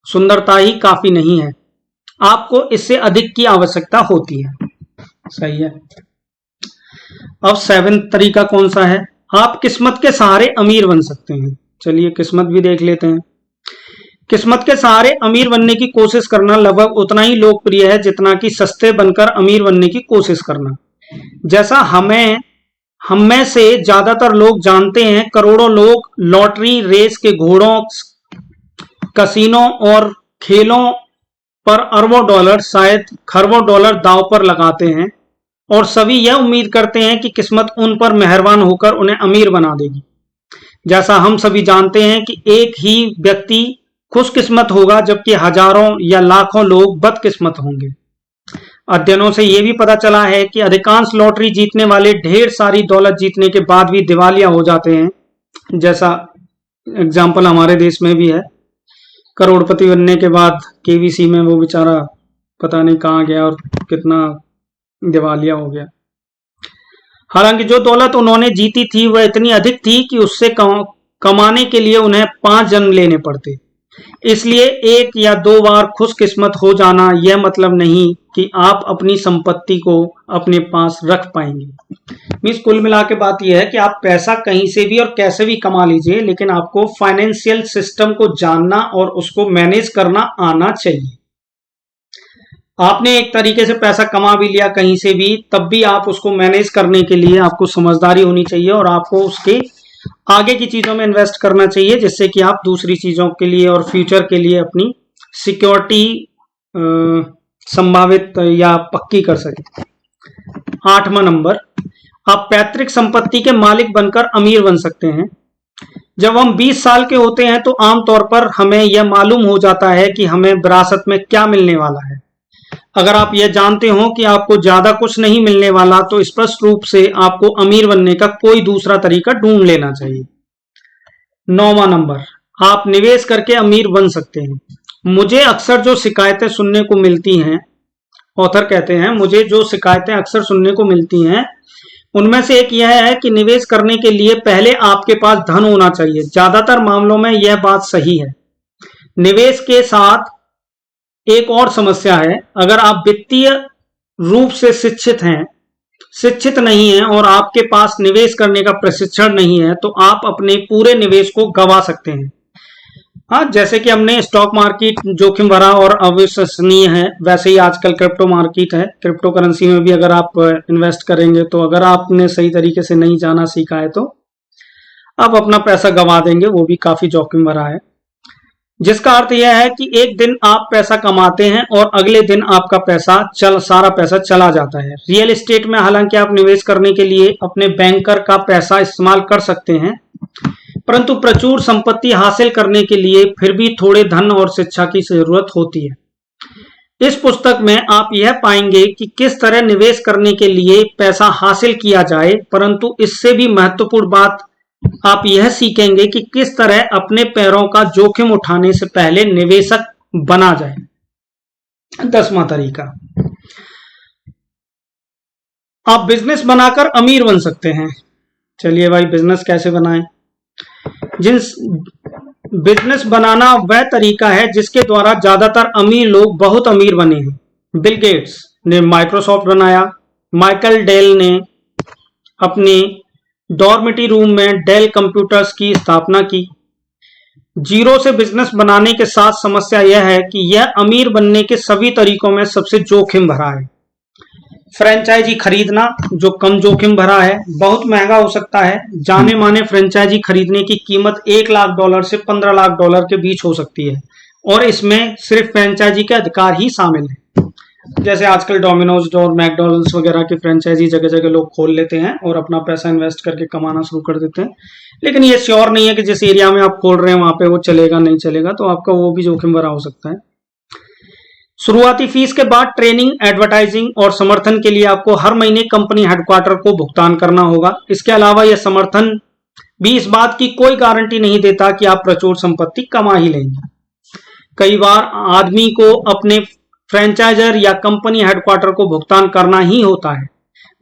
सुंदरता ही काफी नहीं है। आपको इससे अधिक की आवश्यकता होती है। सही है। अब 7वां तरीका कौन सा है? आप किस्मत के सहारे अमीर बन सकते हैं। चलिए किस्मत भी देख लेते हैं। किस्मत के सहारे अमीर बनने की कोशिश करना लगभग उतना ही लोकप्रिय है जितना कि सस्ते बनकर अमीर बनने की कोशिश करना। जैसा हम में से ज्यादातर लोग जानते हैं, करोड़ों लोग लॉटरी, रेस के घोड़ों, कसिनो और खेलों पर अरबों डॉलर, शायद खरबों डॉलर दांव पर लगाते हैं और सभी यह उम्मीद करते हैं कि किस्मत उन पर मेहरबान होकर उन्हें अमीर बना देगी। जैसा हम सभी जानते हैं कि एक ही व्यक्ति खुशकिस्मत होगा जबकि हजारों या लाखों लोग बदकिस्मत होंगे। अध्ययनों से यह भी पता चला है कि अधिकांश लॉटरी जीतने वाले ढेर सारी दौलत जीतने के बाद भी दिवालिया हो जाते हैं। जैसा एग्जाम्पल हमारे देश में भी है, करोड़पति बनने के बाद केवीसी में वो बेचारा पता नहीं कहाँ गया और कितना दिवालिया हो गया। हालांकि जो दौलत उन्होंने जीती थी वह इतनी अधिक थी कि उससे कमाने के लिए उन्हें 5 जन्म लेने पड़ते। इसलिए एक या 2 बार खुशकिस्मत हो जाना यह मतलब नहीं कि आप अपनी संपत्ति को अपने पास रख पाएंगे। मींस कुल मिला के बात यह है कि आप पैसा कहीं से भी और कैसे भी कमा लीजिए, लेकिन आपको फाइनेंशियल सिस्टम को जानना और उसको मैनेज करना आना चाहिए। आपने एक तरीके से पैसा कमा भी लिया कहीं से भी, तब भी आप उसको मैनेज करने के लिए आपको समझदारी होनी चाहिए और आपको उसके आगे की चीजों में इन्वेस्ट करना चाहिए, जिससे कि आप दूसरी चीजों के लिए और फ्यूचर के लिए अपनी सिक्योरिटी संभावित या पक्की कर सके। 8वां नंबर, आप पैतृक संपत्ति के मालिक बनकर अमीर बन सकते हैं। जब हम 20 साल के होते हैं तो आमतौर पर हमें यह मालूम हो जाता है कि हमें विरासत में क्या मिलने वाला है। अगर आप यह जानते हो कि आपको ज्यादा कुछ नहीं मिलने वाला, तो स्पष्ट रूप से आपको अमीर बनने का कोई दूसरा तरीका ढूंढ लेना चाहिए। 9वां नंबर, आप निवेश करके अमीर बन सकते हैं। मुझे अक्सर जो शिकायतें सुनने को मिलती हैं, ऑथर कहते हैं, मुझे जो शिकायतें अक्सर सुनने को मिलती हैं उनमें से एक यह है कि निवेश करने के लिए पहले आपके पास धन होना चाहिए। ज्यादातर मामलों में यह बात सही है। निवेश के साथ एक और समस्या है, अगर आप वित्तीय रूप से शिक्षित नहीं हैं और आपके पास निवेश करने का प्रशिक्षण नहीं है, तो आप अपने पूरे निवेश को गंवा सकते हैं। हाँ, जैसे कि हमने स्टॉक मार्केट जोखिम भरा और अविश्वसनीय है, वैसे ही आजकल क्रिप्टो मार्केट है। क्रिप्टो करेंसी में भी अगर आप इन्वेस्ट करेंगे तो अगर आपने सही तरीके से नहीं जाना सीखा है तो आप अपना पैसा गंवा देंगे, वो भी काफी जोखिम भरा है। जिसका अर्थ यह है कि एक दिन आप पैसा कमाते हैं और अगले दिन आपका सारा पैसा चला जाता है। रियल एस्टेट में हालांकि आप निवेश करने के लिए अपने बैंकर का पैसा इस्तेमाल कर सकते हैं, परंतु प्रचुर संपत्ति हासिल करने के लिए फिर भी थोड़े धन और शिक्षा की जरूरत होती है। इस पुस्तक में आप यह पाएंगे कि किस तरह निवेश करने के लिए पैसा हासिल किया जाए, परंतु इससे भी महत्वपूर्ण बात आप यह सीखेंगे कि किस तरह अपने पैरों का जोखिम उठाने से पहले निवेशक बना जाए। 10वां तरीका, आप बिजनेस बनाकर अमीर बन सकते हैं। चलिए भाई, बिजनेस कैसे बनाएं? बिजनेस बनाना वह तरीका है जिसके द्वारा ज्यादातर अमीर लोग बहुत अमीर बने हैं। बिल गेट्स ने माइक्रोसॉफ्ट बनाया, माइकल डेल ने अपने डॉर्मिटरी रूम में डेल कंप्यूटर्स की स्थापना की। जीरो से बिजनेस बनाने के साथ समस्या यह है कि यह अमीर बनने के सभी तरीकों में सबसे जोखिम भरा है। फ्रेंचाइजी खरीदना, जो कम जोखिम भरा है, बहुत महंगा हो सकता है। जाने माने फ्रेंचाइजी खरीदने की कीमत $1 लाख से $15 लाख के बीच हो सकती है और इसमें सिर्फ फ्रेंचाइजी के अधिकार ही शामिल है। जैसे आजकल डोमिनोज और मैकडॉनल्ड्स वगैरह की फ्रेंचाइजी जगह जगह लोग खोल लेते हैं और अपना पैसा इन्वेस्ट करके कमाना शुरू कर देते हैं, लेकिन ये श्योर नहीं है कि जिस एरिया में आप खोल रहे हैं वहां पे वो चलेगा नहीं चलेगा, तो आपका वो भी जोखिम भरा हो सकता है। शुरुआती फीस के बाद ट्रेनिंग, एडवर्टाइजिंग और समर्थन के लिए आपको हर महीने कंपनी हेडक्वार्टर को भुगतान करना होगा। इसके अलावा यह समर्थन भी इस बात की कोई गारंटी नहीं देता कि आप प्रचुर संपत्ति कमा ही लेंगे। कई बार आदमी को अपने फ्रेंचाइजर या कंपनी हेडक्वार्टर को भुगतान करना ही होता है,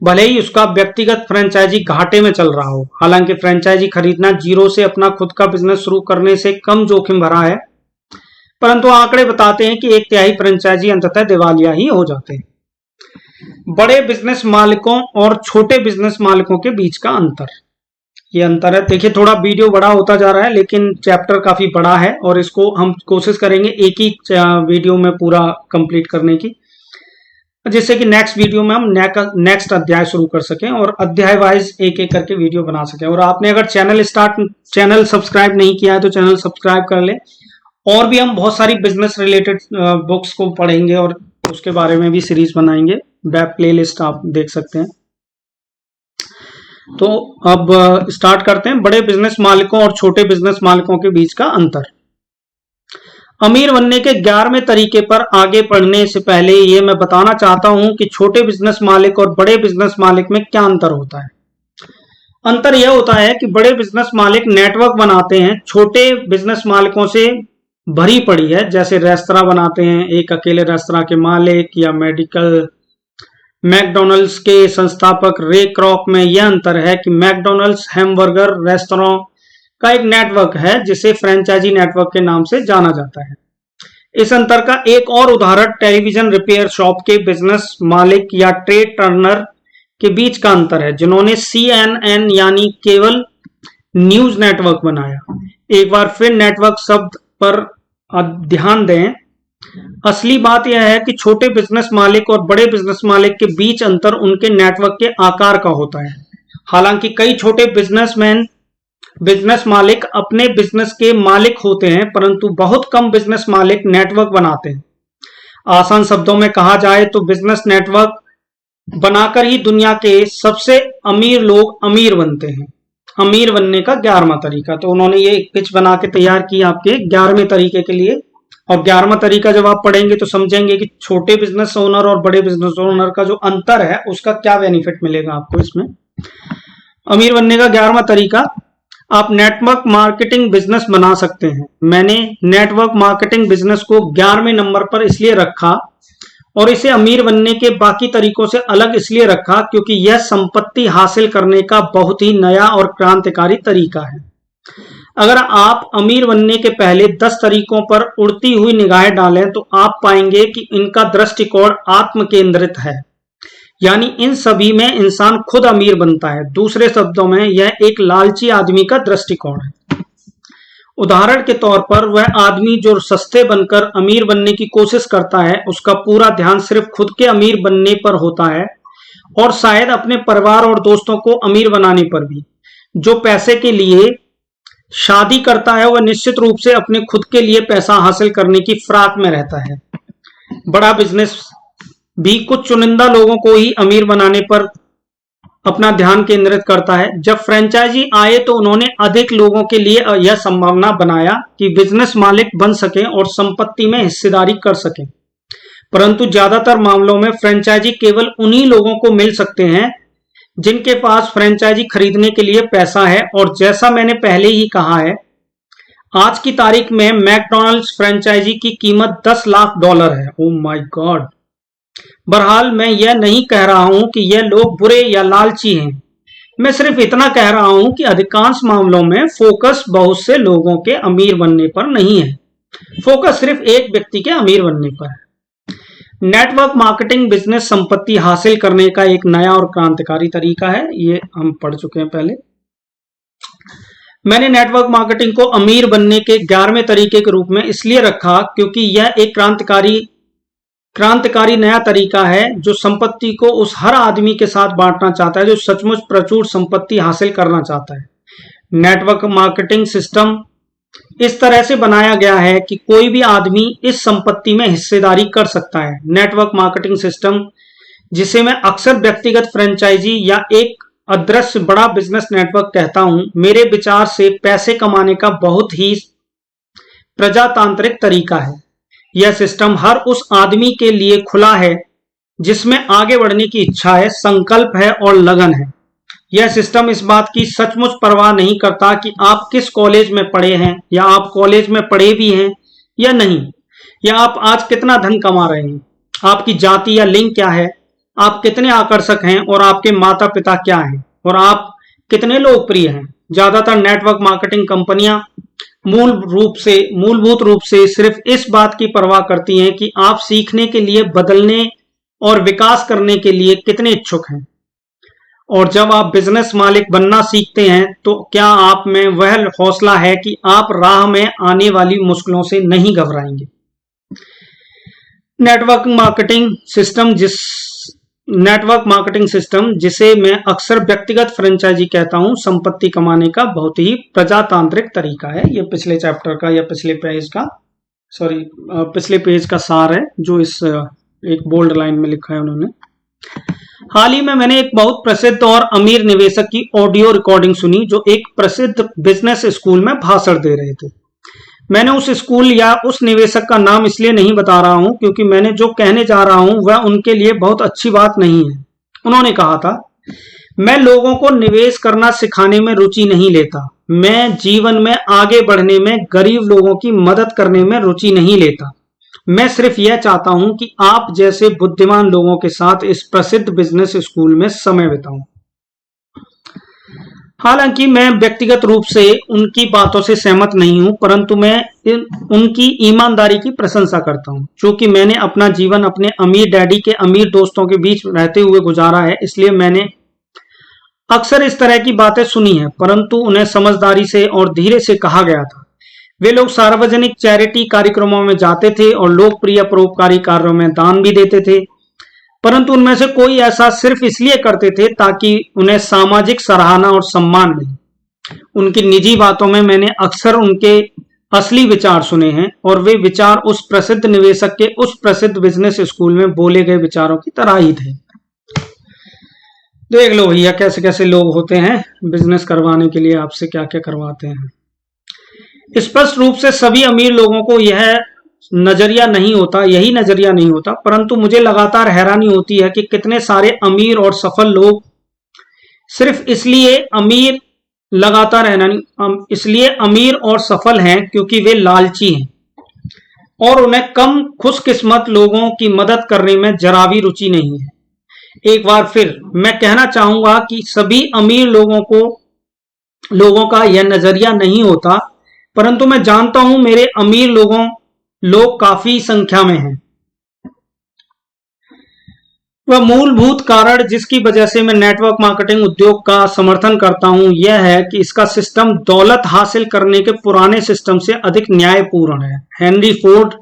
भले ही उसका व्यक्तिगत फ्रेंचाइजी घाटे में चल रहा हो। हालांकि फ्रेंचाइजी खरीदना जीरो से अपना खुद का बिजनेस शुरू करने से कम जोखिम भरा है, परंतु आंकड़े बताते हैं कि 1/3 फ्रेंचाइजी अंततः दिवालिया ही हो जाते हैं। बड़े बिजनेस मालिकों और छोटे बिजनेस मालिकों के बीच का अंतर, ये अंतर है। देखिए, थोड़ा वीडियो बड़ा होता जा रहा है, लेकिन चैप्टर काफी बड़ा है और इसको हम कोशिश करेंगे एक ही वीडियो में पूरा कंप्लीट करने की। जिससे कि नेक्स्ट वीडियो में हम नेक्स्ट अध्याय शुरू कर सकें और अध्याय वाइज एक एक करके वीडियो बना सकें। और आपने अगर चैनल सब्सक्राइब नहीं किया है तो चैनल सब्सक्राइब कर ले। और भी हम बहुत सारी बिजनेस रिलेटेड बुक्स को पढ़ेंगे और उसके बारे में भी सीरीज बनाएंगे। वेब प्लेलिस्ट आप देख सकते हैं। तो अब स्टार्ट करते हैं। बड़े बिजनेस मालिकों और छोटे बिजनेस मालिकों के बीच का अंतर। अमीर बनने के 11वें तरीके पर आगे बढ़ने से पहले ये मैं बताना चाहता हूं कि छोटे बिजनेस मालिक और बड़े बिजनेस मालिक में क्या अंतर होता है। अंतर यह होता है कि बड़े बिजनेस मालिक नेटवर्क बनाते हैं, छोटे बिजनेस मालिकों से भरी पड़ी है। जैसे रेस्तरां बनाते हैं, एक अकेले रेस्तरां के मालिक, या मैकडॉनल्ड्स के संस्थापक रे क्रॉक में यह अंतर है कि मैकडॉनल्ड्स हैमबर्गर रेस्तरां का एक नेटवर्क है जिसे फ्रेंचाइजी नेटवर्क के नाम से जाना जाता है। इस अंतर का एक और उदाहरण टेलीविजन रिपेयर शॉप के बिजनेस मालिक या ट्रेड टर्नर के बीच का अंतर है, जिन्होंने CNN यानी केवल न्यूज नेटवर्क बनाया। एक बार फिर नेटवर्क शब्द पर ध्यान दें। असली बात यह है कि छोटे बिजनेस मालिक और बड़े बिजनेस मालिक के बीच अंतर उनके नेटवर्क के आकार का होता है। हालांकि कई छोटे बिजनेस मालिक अपने बिजनेस के मालिक होते हैं, परंतु बहुत कम बिजनेस मालिक नेटवर्क बनाते हैं। आसान शब्दों में कहा जाए तो बिजनेस नेटवर्क बनाकर ही दुनिया के सबसे अमीर लोग अमीर बनते हैं। अमीर बनने का 11वां तरीका। तो उन्होंने ये एक पिच बना के तैयार की आपके 11वें तरीके के लिए। और 11वां तरीका जब आप पढ़ेंगे तो समझेंगे कि छोटे बिजनेस ओनर और बड़े बिजनेस ओनर का जो अंतर है उसका क्या बेनिफिट मिलेगा आपको इसमें। अमीर बनने का 11वां तरीका, आप नेटवर्क मार्केटिंग बिजनेस बना सकते हैं। मैंने नेटवर्क मार्केटिंग बिजनेस को 11वें नंबर पर इसलिए रखा और इसे अमीर बनने के बाकी तरीकों से अलग इसलिए रखा क्योंकि यह संपत्ति हासिल करने का बहुत ही नया और क्रांतिकारी तरीका है। अगर आप अमीर बनने के पहले 10 तरीकों पर उड़ती हुई निगाहें डालें तो आप पाएंगे कि इनका दृष्टिकोण आत्म केंद्रित है, यानी इन सभी में इंसान खुद अमीर बनता है। दूसरे शब्दों में यह एक लालची आदमी का दृष्टिकोण है। उदाहरण के तौर पर वह आदमी जो सस्ते बनकर अमीर बनने की कोशिश करता है, उसका पूरा ध्यान सिर्फ खुद के अमीर बनने पर होता है और शायद अपने परिवार और दोस्तों को अमीर बनाने पर भी। जो पैसे के लिए शादी करता है वह निश्चित रूप से अपने खुद के लिए पैसा हासिल करने की फिराक में रहता है। बड़ा बिजनेस भी कुछ चुनिंदा लोगों को ही अमीर बनाने पर अपना ध्यान केंद्रित करता है। जब फ्रेंचाइजी आए तो उन्होंने अधिक लोगों के लिए यह संभावना बनाया कि बिजनेस मालिक बन सकें और संपत्ति में हिस्सेदारी कर सकें। परंतु ज्यादातर मामलों में फ्रेंचाइजी केवल उन्हीं लोगों को मिल सकते हैं जिनके पास फ्रेंचाइजी खरीदने के लिए पैसा है। और जैसा मैंने पहले ही कहा है, आज की तारीख में मैकडॉनल्ड्स फ्रेंचाइजी की कीमत $10 लाख है। Oh my God. बहरहाल मैं यह नहीं कह रहा हूं कि यह लोग बुरे या लालची हैं। मैं सिर्फ इतना कह रहा हूं कि अधिकांश मामलों में फोकस बहुत से लोगों के अमीर बनने पर नहीं है, फोकस सिर्फ एक व्यक्ति के अमीर बनने पर है। नेटवर्क मार्केटिंग बिजनेस संपत्ति हासिल करने का एक नया और क्रांतिकारी तरीका है। ये हम पढ़ चुके हैं पहले। मैंने नेटवर्क मार्केटिंग को अमीर बनने के 11वें तरीके के रूप में इसलिए रखा क्योंकि यह एक क्रांतिकारी नया तरीका है जो संपत्ति को उस हर आदमी के साथ बांटना चाहता है जो सचमुच प्रचुर संपत्ति हासिल करना चाहता है। नेटवर्क मार्केटिंग सिस्टम इस तरह से बनाया गया है कि कोई भी आदमी इस संपत्ति में हिस्सेदारी कर सकता है। नेटवर्क मार्केटिंग सिस्टम, जिसे मैं अक्सर व्यक्तिगत फ्रेंचाइजी या एक अदृश्य बड़ा बिजनेस नेटवर्क कहता हूं, मेरे विचार से पैसे कमाने का बहुत ही प्रजातांत्रिक तरीका है। यह सिस्टम हर उस आदमी के लिए खुला है जिसमें आगे बढ़ने की इच्छा है, संकल्प है और लगन है। यह सिस्टम इस बात की सचमुच परवाह नहीं करता कि आप किस कॉलेज में पढ़े हैं, या आप कॉलेज में पढ़े भी हैं या नहीं, या आप आज कितना धन कमा रहे हैं, आपकी जाति या लिंग क्या है, आप कितने आकर्षक हैं और आपके माता पिता क्या हैं, और आप कितने लोकप्रिय हैं। ज्यादातर नेटवर्क मार्केटिंग कंपनियां मूलभूत रूप से सिर्फ इस बात की परवाह करती हैं कि आप सीखने के लिए, बदलने और विकास करने के लिए कितने इच्छुक हैं। और जब आप बिजनेस मालिक बनना सीखते हैं तो क्या आप में वह हौसला है कि आप राह में आने वाली मुश्किलों से नहीं घबराएंगे। नेटवर्क मार्केटिंग सिस्टम जिसे मैं अक्सर व्यक्तिगत फ्रेंचाइजी कहता हूं, संपत्ति कमाने का बहुत ही प्रजातांत्रिक तरीका है। ये पिछले चैप्टर का या पिछले पेज का सार है जो इस एक बोल्ड लाइन में लिखा है उन्होंने। हाल ही में मैंने एक बहुत प्रसिद्ध और अमीर निवेशक की ऑडियो रिकॉर्डिंग सुनी जो एक प्रसिद्ध बिजनेस स्कूल में भाषण दे रहे थे। मैंने उस स्कूल या उस निवेशक का नाम इसलिए नहीं बता रहा हूं क्योंकि मैंने जो कहने जा रहा हूं वह उनके लिए बहुत अच्छी बात नहीं है। उन्होंने कहा था, मैं लोगों को निवेश करना सिखाने में रुचि नहीं लेता। मैं जीवन में आगे बढ़ने में, गरीब लोगों की मदद करने में रुचि नहीं लेता। मैं सिर्फ यह चाहता हूं कि आप जैसे बुद्धिमान लोगों के साथ इस प्रसिद्ध बिजनेस स्कूल में समय बिताऊं। हालांकि मैं व्यक्तिगत रूप से उनकी बातों से सहमत नहीं हूं, परंतु मैं उनकी ईमानदारी की प्रशंसा करता हूं। चूंकि मैंने अपना जीवन अपने अमीर डैडी के अमीर दोस्तों के बीच रहते हुए गुजारा है, इसलिए मैंने अक्सर इस तरह की बातें सुनी है, परंतु उन्हें समझदारी से और धीरे से कहा गया था। वे लोग सार्वजनिक चैरिटी कार्यक्रमों में जाते थे और लोकप्रिय परोपकारी कार्यों में दान भी देते थे, परंतु उनमें से कोई ऐसा सिर्फ इसलिए करते थे ताकि उन्हें सामाजिक सराहना और सम्मान मिले। उनकी निजी बातों में मैंने अक्सर उनके असली विचार सुने हैं और वे विचार उस प्रसिद्ध निवेशक के उस प्रसिद्ध बिजनेस स्कूल में बोले गए विचारों की तरह ही थे। देख लो भैया कैसे कैसे लोग होते हैं, बिजनेस करवाने के लिए आपसे क्या क्या करवाते हैं। स्पष्ट रूप से सभी अमीर लोगों को यही नजरिया नहीं होता, परंतु मुझे लगातार हैरानी होती है कि कितने सारे अमीर और सफल लोग सिर्फ इसलिए अमीर और सफल हैं क्योंकि वे लालची हैं और उन्हें कम खुशकिस्मत लोगों की मदद करने में जरा भी रुचि नहीं है। एक बार फिर मैं कहना चाहूंगा कि सभी अमीर लोगों का यह नजरिया नहीं होता, परंतु मैं जानता हूं मेरे अमीर लोग काफी संख्या में हैं। वह मूलभूत कारण जिसकी वजह से मैं नेटवर्क मार्केटिंग उद्योग का समर्थन करता हूं यह है कि इसका सिस्टम दौलत हासिल करने के पुराने सिस्टम से अधिक न्यायपूर्ण है। हेनरी फोर्ड,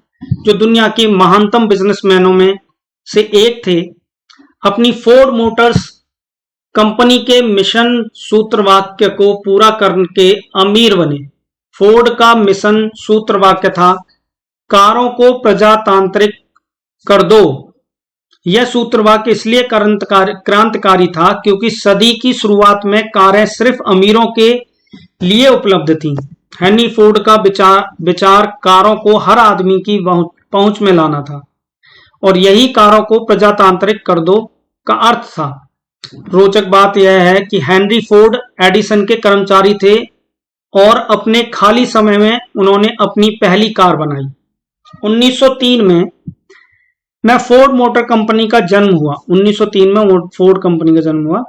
जो दुनिया के महानतम बिजनेसमैनों में से एक थे, अपनी फोर्ड मोटर्स कंपनी के मिशन सूत्रवाक्य को पूरा करके अमीर बने। फोर्ड का मिशन सूत्रवाक्य था, कारों को प्रजातांत्रिक कर दो। यह सूत्रवाक्य इसलिए क्रांतिकारी था क्योंकि सदी की शुरुआत में कारें सिर्फ अमीरों के लिए उपलब्ध थीं। हेनरी फोर्ड का विचार कारों को हर आदमी की पहुंच में लाना था और यही कारों को प्रजातांत्रिक कर दो का अर्थ था। रोचक बात यह है कि हेनरी फोर्ड एडिसन के कर्मचारी थे और अपने खाली समय में उन्होंने अपनी पहली कार बनाई। 1903 में फोर्ड मोटर कंपनी का जन्म हुआ। 1903 में फोर्ड कंपनी का जन्म हुआ।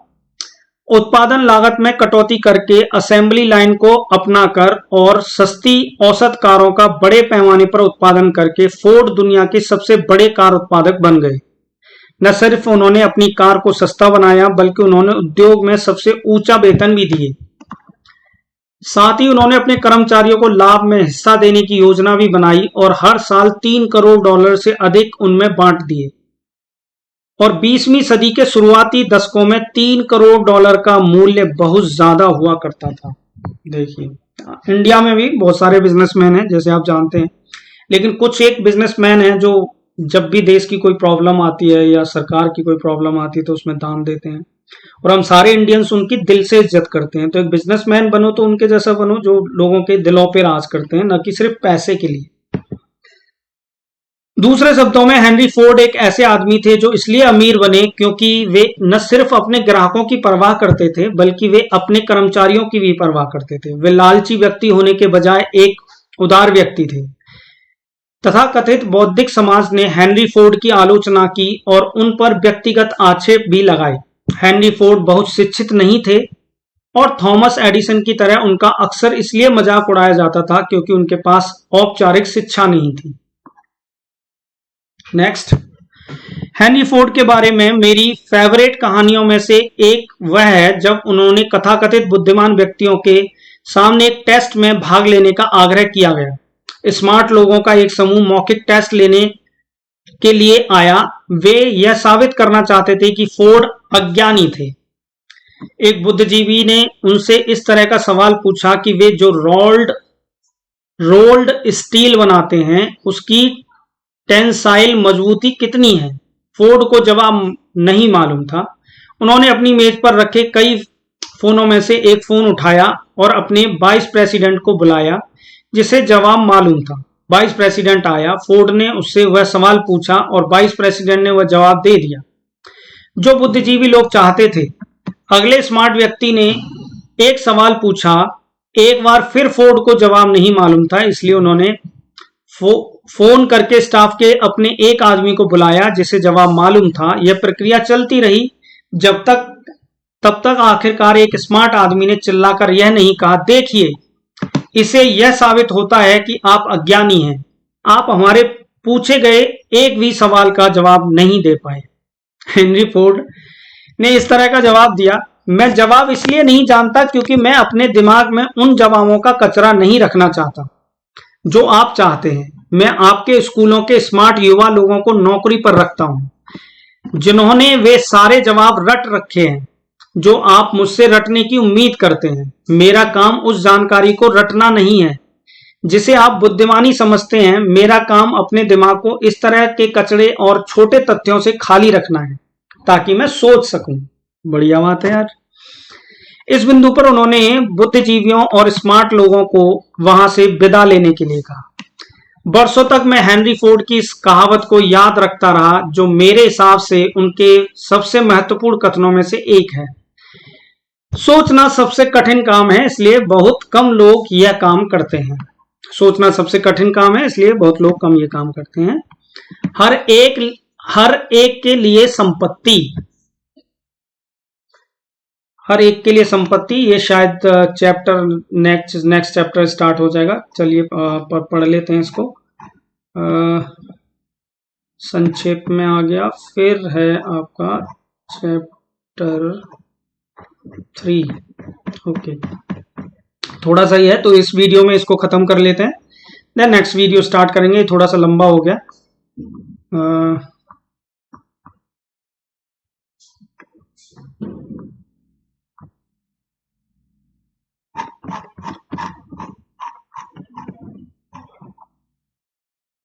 उत्पादन लागत में कटौती करके असेंबली लाइन को अपनाकर और सस्ती औसत कारों का बड़े पैमाने पर उत्पादन करके फोर्ड दुनिया के सबसे बड़े कार उत्पादक बन गए। न सिर्फ उन्होंने अपनी कार को सस्ता बनाया बल्कि उन्होंने उद्योग में सबसे ऊंचा वेतन भी दिए। साथ ही उन्होंने अपने कर्मचारियों को लाभ में हिस्सा देने की योजना भी बनाई और हर साल $3 करोड़ से अधिक उनमें बांट दिए। और 20वीं सदी के शुरुआती दशकों में $3 करोड़ का मूल्य बहुत ज्यादा हुआ करता था। देखिए, इंडिया में भी बहुत सारे बिजनेसमैन हैं जैसे आप जानते हैं, लेकिन कुछ एक बिजनेसमैन हैं जो जब भी देश की कोई प्रॉब्लम आती है या सरकार की कोई प्रॉब्लम आती है तो उसमें दान देते हैं और हम सारे इंडियंस उनकी दिल से इज्जत करते हैं। तो एक बिजनेसमैन बनो तो उनके जैसा बनो जो लोगों के दिलों पे राज करते हैं, न कि सिर्फ पैसे के लिए। दूसरे शब्दों में हेनरी फोर्ड एक ऐसे आदमी थे जो इसलिए अमीर बने क्योंकि वे न सिर्फ अपने ग्राहकों की परवाह करते थे बल्कि वे अपने कर्मचारियों की भी परवाह करते थे। वे लालची व्यक्ति होने के बजाय एक उदार व्यक्ति थे। तथाकथित बौद्धिक समाज ने हेनरी फोर्ड की आलोचना की और उन पर व्यक्तिगत आक्षेप भी लगाए। हेनरी फोर्ड बहुत शिक्षित नहीं थे और थॉमस एडिसन की तरह उनका अक्सर इसलिए मजाक उड़ाया जाता था क्योंकि उनके पास औपचारिक शिक्षा नहीं थी। नेक्स्ट, हेनरी फोर्ड के बारे में मेरी फेवरेट कहानियों में से एक वह है जब उन्होंने तथाकथित बुद्धिमान व्यक्तियों के सामने एक टेस्ट में भाग लेने का आग्रह किया गया। स्मार्ट लोगों का एक समूह मौखिक टेस्ट लेने के लिए आया। वे यह साबित करना चाहते थे कि फोर्ड अज्ञानी थे। एक बुद्धिजीवी ने उनसे इस तरह का सवाल पूछा कि वे जो रोल्ड स्टील बनाते हैं उसकी टेंसाइल मजबूती कितनी है। फोर्ड को जवाब नहीं मालूम था। उन्होंने अपनी मेज पर रखे कई फोनों में से एक फोन उठाया और अपने वाइस प्रेसिडेंट को बुलाया जिसे जवाब मालूम था। वाइस प्रेसिडेंट आया। फोर्ड ने उससे वह सवाल पूछा और वाइस प्रेसिडेंट ने वह जवाब दे दिया जो बुद्धिजीवी लोग चाहते थे। अगले स्मार्ट व्यक्ति ने एक सवाल पूछा। एक बार फिर फोर्ड को जवाब नहीं मालूम था, इसलिए उन्होंने फोन करके स्टाफ के अपने एक आदमी को बुलाया जिसे जवाब मालूम था। यह प्रक्रिया चलती रही तब तक आखिरकार एक स्मार्ट आदमी ने चिल्लाकर यह नहीं कहा, देखिए, इसे यह साबित होता है कि आप अज्ञानी हैं। आप हमारे पूछे गए एक भी सवाल का जवाब नहीं दे पाए। हेनरी फोर्ड ने इस तरह का जवाब दिया, मैं जवाब इसलिए नहीं जानता क्योंकि मैं अपने दिमाग में उन जवाबों का कचरा नहीं रखना चाहता जो आप चाहते हैं। मैं आपके स्कूलों के स्मार्ट युवा लोगों को नौकरी पर रखता हूं जिन्होंने वे सारे जवाब रट रखे हैं जो आप मुझसे रटने की उम्मीद करते हैं। मेरा काम उस जानकारी को रटना नहीं है जिसे आप बुद्धिमानी समझते हैं। मेरा काम अपने दिमाग को इस तरह के कचरे और छोटे तथ्यों से खाली रखना है ताकि मैं सोच सकूं। बढ़िया बात है यार। इस बिंदु पर उन्होंने बुद्धिजीवियों और स्मार्ट लोगों को वहां से विदा लेने के लिए कहा। बरसों तक मैं हेनरी फोर्ड की इस कहावत को याद रखता रहा जो मेरे हिसाब से उनके सबसे महत्वपूर्ण कथनों में से एक है, सोचना सबसे कठिन काम है इसलिए बहुत कम लोग यह काम करते हैं। सोचना सबसे कठिन काम है इसलिए बहुत लोग कम ये काम करते हैं। हर एक के लिए संपत्ति, हर एक के लिए संपत्ति, ये शायद चैप्टर नेक्स्ट चैप्टर स्टार्ट हो जाएगा। चलिए पढ़ लेते हैं इसको। संक्षेप में आ गया। फिर है आपका चैप्टर 3। ओके, थोड़ा सा ही है तो इस वीडियो में इसको खत्म कर लेते हैं, देन नेक्स्ट वीडियो स्टार्ट करेंगे। थोड़ा सा लंबा हो गया।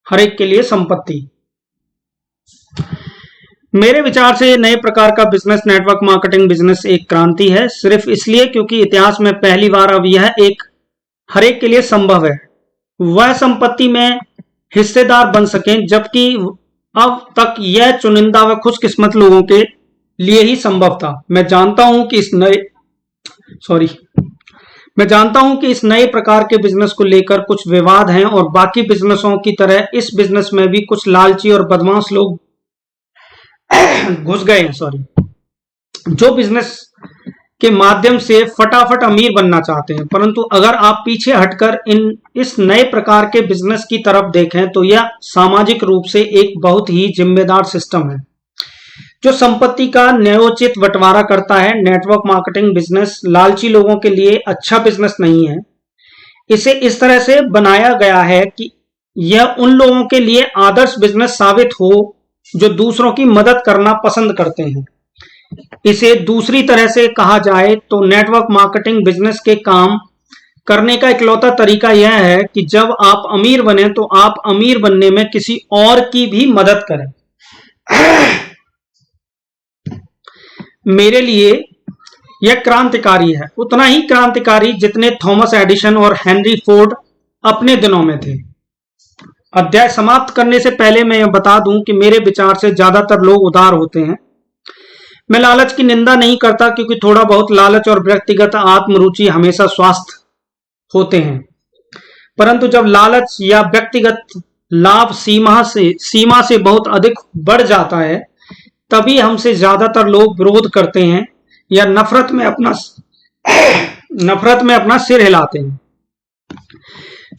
हर एक के लिए संपत्ति। मेरे विचार से नए प्रकार का बिजनेस नेटवर्क मार्केटिंग बिजनेस एक क्रांति है, सिर्फ इसलिए क्योंकि इतिहास में पहली बार अब यह एक हर एक के लिए संभव है वह संपत्ति में हिस्सेदार बन सकें, जबकि अब तक यह चुनिंदा व खुशकिस्मत लोगों के लिए ही संभव था। मैं जानता हूं कि इस नए प्रकार के बिजनेस को लेकर कुछ विवाद हैं और बाकी बिजनेसों की तरह इस बिजनेस में भी कुछ लालची और बदमाश लोग घुस गए हैं, जो बिजनेस के माध्यम से फटाफट अमीर बनना चाहते हैं। परंतु अगर आप पीछे हटकर इस नए प्रकार के बिजनेस की तरफ देखें तो यह सामाजिक रूप से एक बहुत ही जिम्मेदार सिस्टम है जो संपत्ति का न्यायोचित बंटवारा करता है। नेटवर्क मार्केटिंग बिजनेस लालची लोगों के लिए अच्छा बिजनेस नहीं है। इसे इस तरह से बनाया गया है कि यह उन लोगों के लिए आदर्श बिजनेस साबित हो जो दूसरों की मदद करना पसंद करते हैं। इसे दूसरी तरह से कहा जाए तो नेटवर्क मार्केटिंग बिजनेस के काम करने का इकलौता तरीका यह है कि जब आप अमीर बने तो आप अमीर बनने में किसी और की भी मदद करें। मेरे लिए यह क्रांतिकारी है, उतना ही क्रांतिकारी जितने थॉमस एडिसन और हेनरी फोर्ड अपने दिनों में थे। अध्याय समाप्त करने से पहले मैं यह बता दूं कि मेरे विचार से ज्यादातर लोग उदार होते हैं। मैं लालच की निंदा नहीं करता क्योंकि थोड़ा बहुत लालच और व्यक्तिगत आत्मरुचि हमेशा स्वास्थ्य होते हैं, परंतु जब लालच या व्यक्तिगत लाभ सीमा से बहुत अधिक बढ़ जाता है तभी हमसे ज्यादातर लोग विरोध करते हैं या नफरत में अपना सिर हिलाते हैं।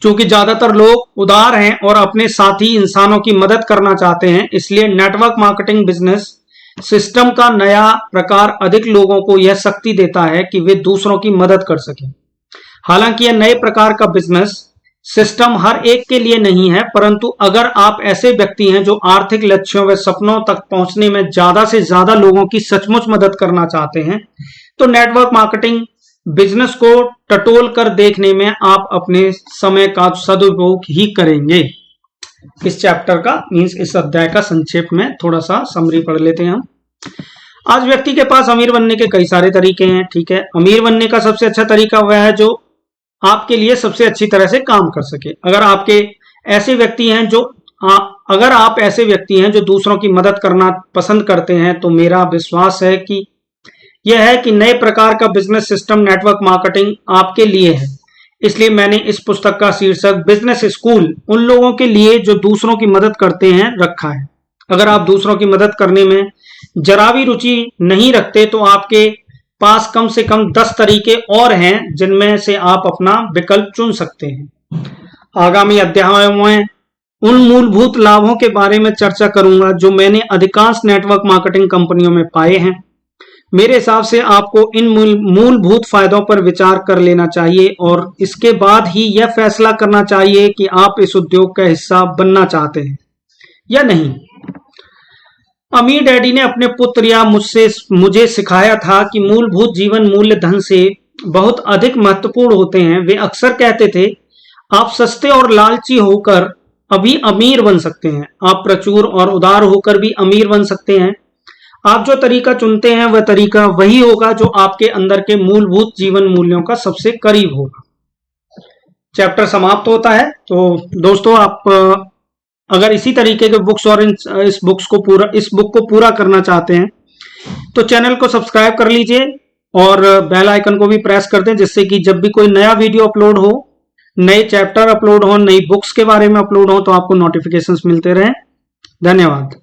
क्योंकि ज्यादातर लोग उदार हैं और अपने साथी इंसानों की मदद करना चाहते हैं, इसलिए नेटवर्क मार्केटिंग बिजनेस सिस्टम का नया प्रकार अधिक लोगों को यह शक्ति देता है कि वे दूसरों की मदद कर सकें। हालांकि यह नए प्रकार का बिजनेस सिस्टम हर एक के लिए नहीं है, परंतु अगर आप ऐसे व्यक्ति हैं जो आर्थिक लक्ष्यों व सपनों तक पहुंचने में ज्यादा से ज्यादा लोगों की सचमुच मदद करना चाहते हैं, तो नेटवर्क मार्केटिंग बिजनेस को टटोल कर देखने में आप अपने समय का सदुपयोग ही करेंगे। इस चैप्टर का मीन्स इस अध्याय का संक्षेप में थोड़ा सा समरी पढ़ लेते हैं हम। आज व्यक्ति के पास अमीर बनने के कई सारे तरीके हैं। ठीक है, अमीर बनने का सबसे अच्छा तरीका वह है जो आपके लिए सबसे अच्छी तरह से काम कर सके। अगर आप ऐसे व्यक्ति हैं जो दूसरों की मदद करना पसंद करते हैं, तो मेरा विश्वास है कि यह है कि नए प्रकार का बिजनेस सिस्टम नेटवर्क मार्केटिंग आपके लिए है। इसलिए मैंने इस पुस्तक का शीर्षक बिजनेस स्कूल उन लोगों के लिए जो दूसरों की मदद करते हैं रखा है। अगर आप दूसरों की मदद करने में जरा भी रुचि नहीं रखते, तो आपके पास कम से कम 10 तरीके और हैं जिनमें से आप अपना विकल्प चुन सकते हैं। आगामी अध्यायों में उन मूलभूत लाभों के बारे में चर्चा करूंगा जो मैंने अधिकांश नेटवर्क मार्केटिंग कंपनियों में पाए हैं। मेरे हिसाब से आपको इन मूलभूत फायदों पर विचार कर लेना चाहिए और इसके बाद ही यह फैसला करना चाहिए कि आप इस उद्योग का हिस्सा बनना चाहते हैं या नहीं। अमीर डैडी ने अपने पुत्र या मुझे सिखाया था कि मूलभूत जीवन मूल्य धन से बहुत अधिक महत्वपूर्ण होते हैं। वे अक्सर कहते थे, आप सस्ते और लालची होकर अभी अमीर बन सकते हैं, आप प्रचुर और उदार होकर भी अमीर बन सकते हैं। आप जो तरीका चुनते हैं वह तरीका वही होगा जो आपके अंदर के मूलभूत जीवन मूल्यों का सबसे करीब होगा। चैप्टर समाप्त होता है। तो दोस्तों, आप अगर इसी तरीके के बुक्स और इस बुक को पूरा करना चाहते हैं, तो चैनल को सब्सक्राइब कर लीजिए और बेल आइकन को भी प्रेस कर दें, जिससे कि जब भी कोई नया वीडियो अपलोड हो, नए चैप्टर अपलोड हो, नई बुक्स के बारे में अपलोड हो, तो आपको नोटिफिकेशंस मिलते रहें। धन्यवाद।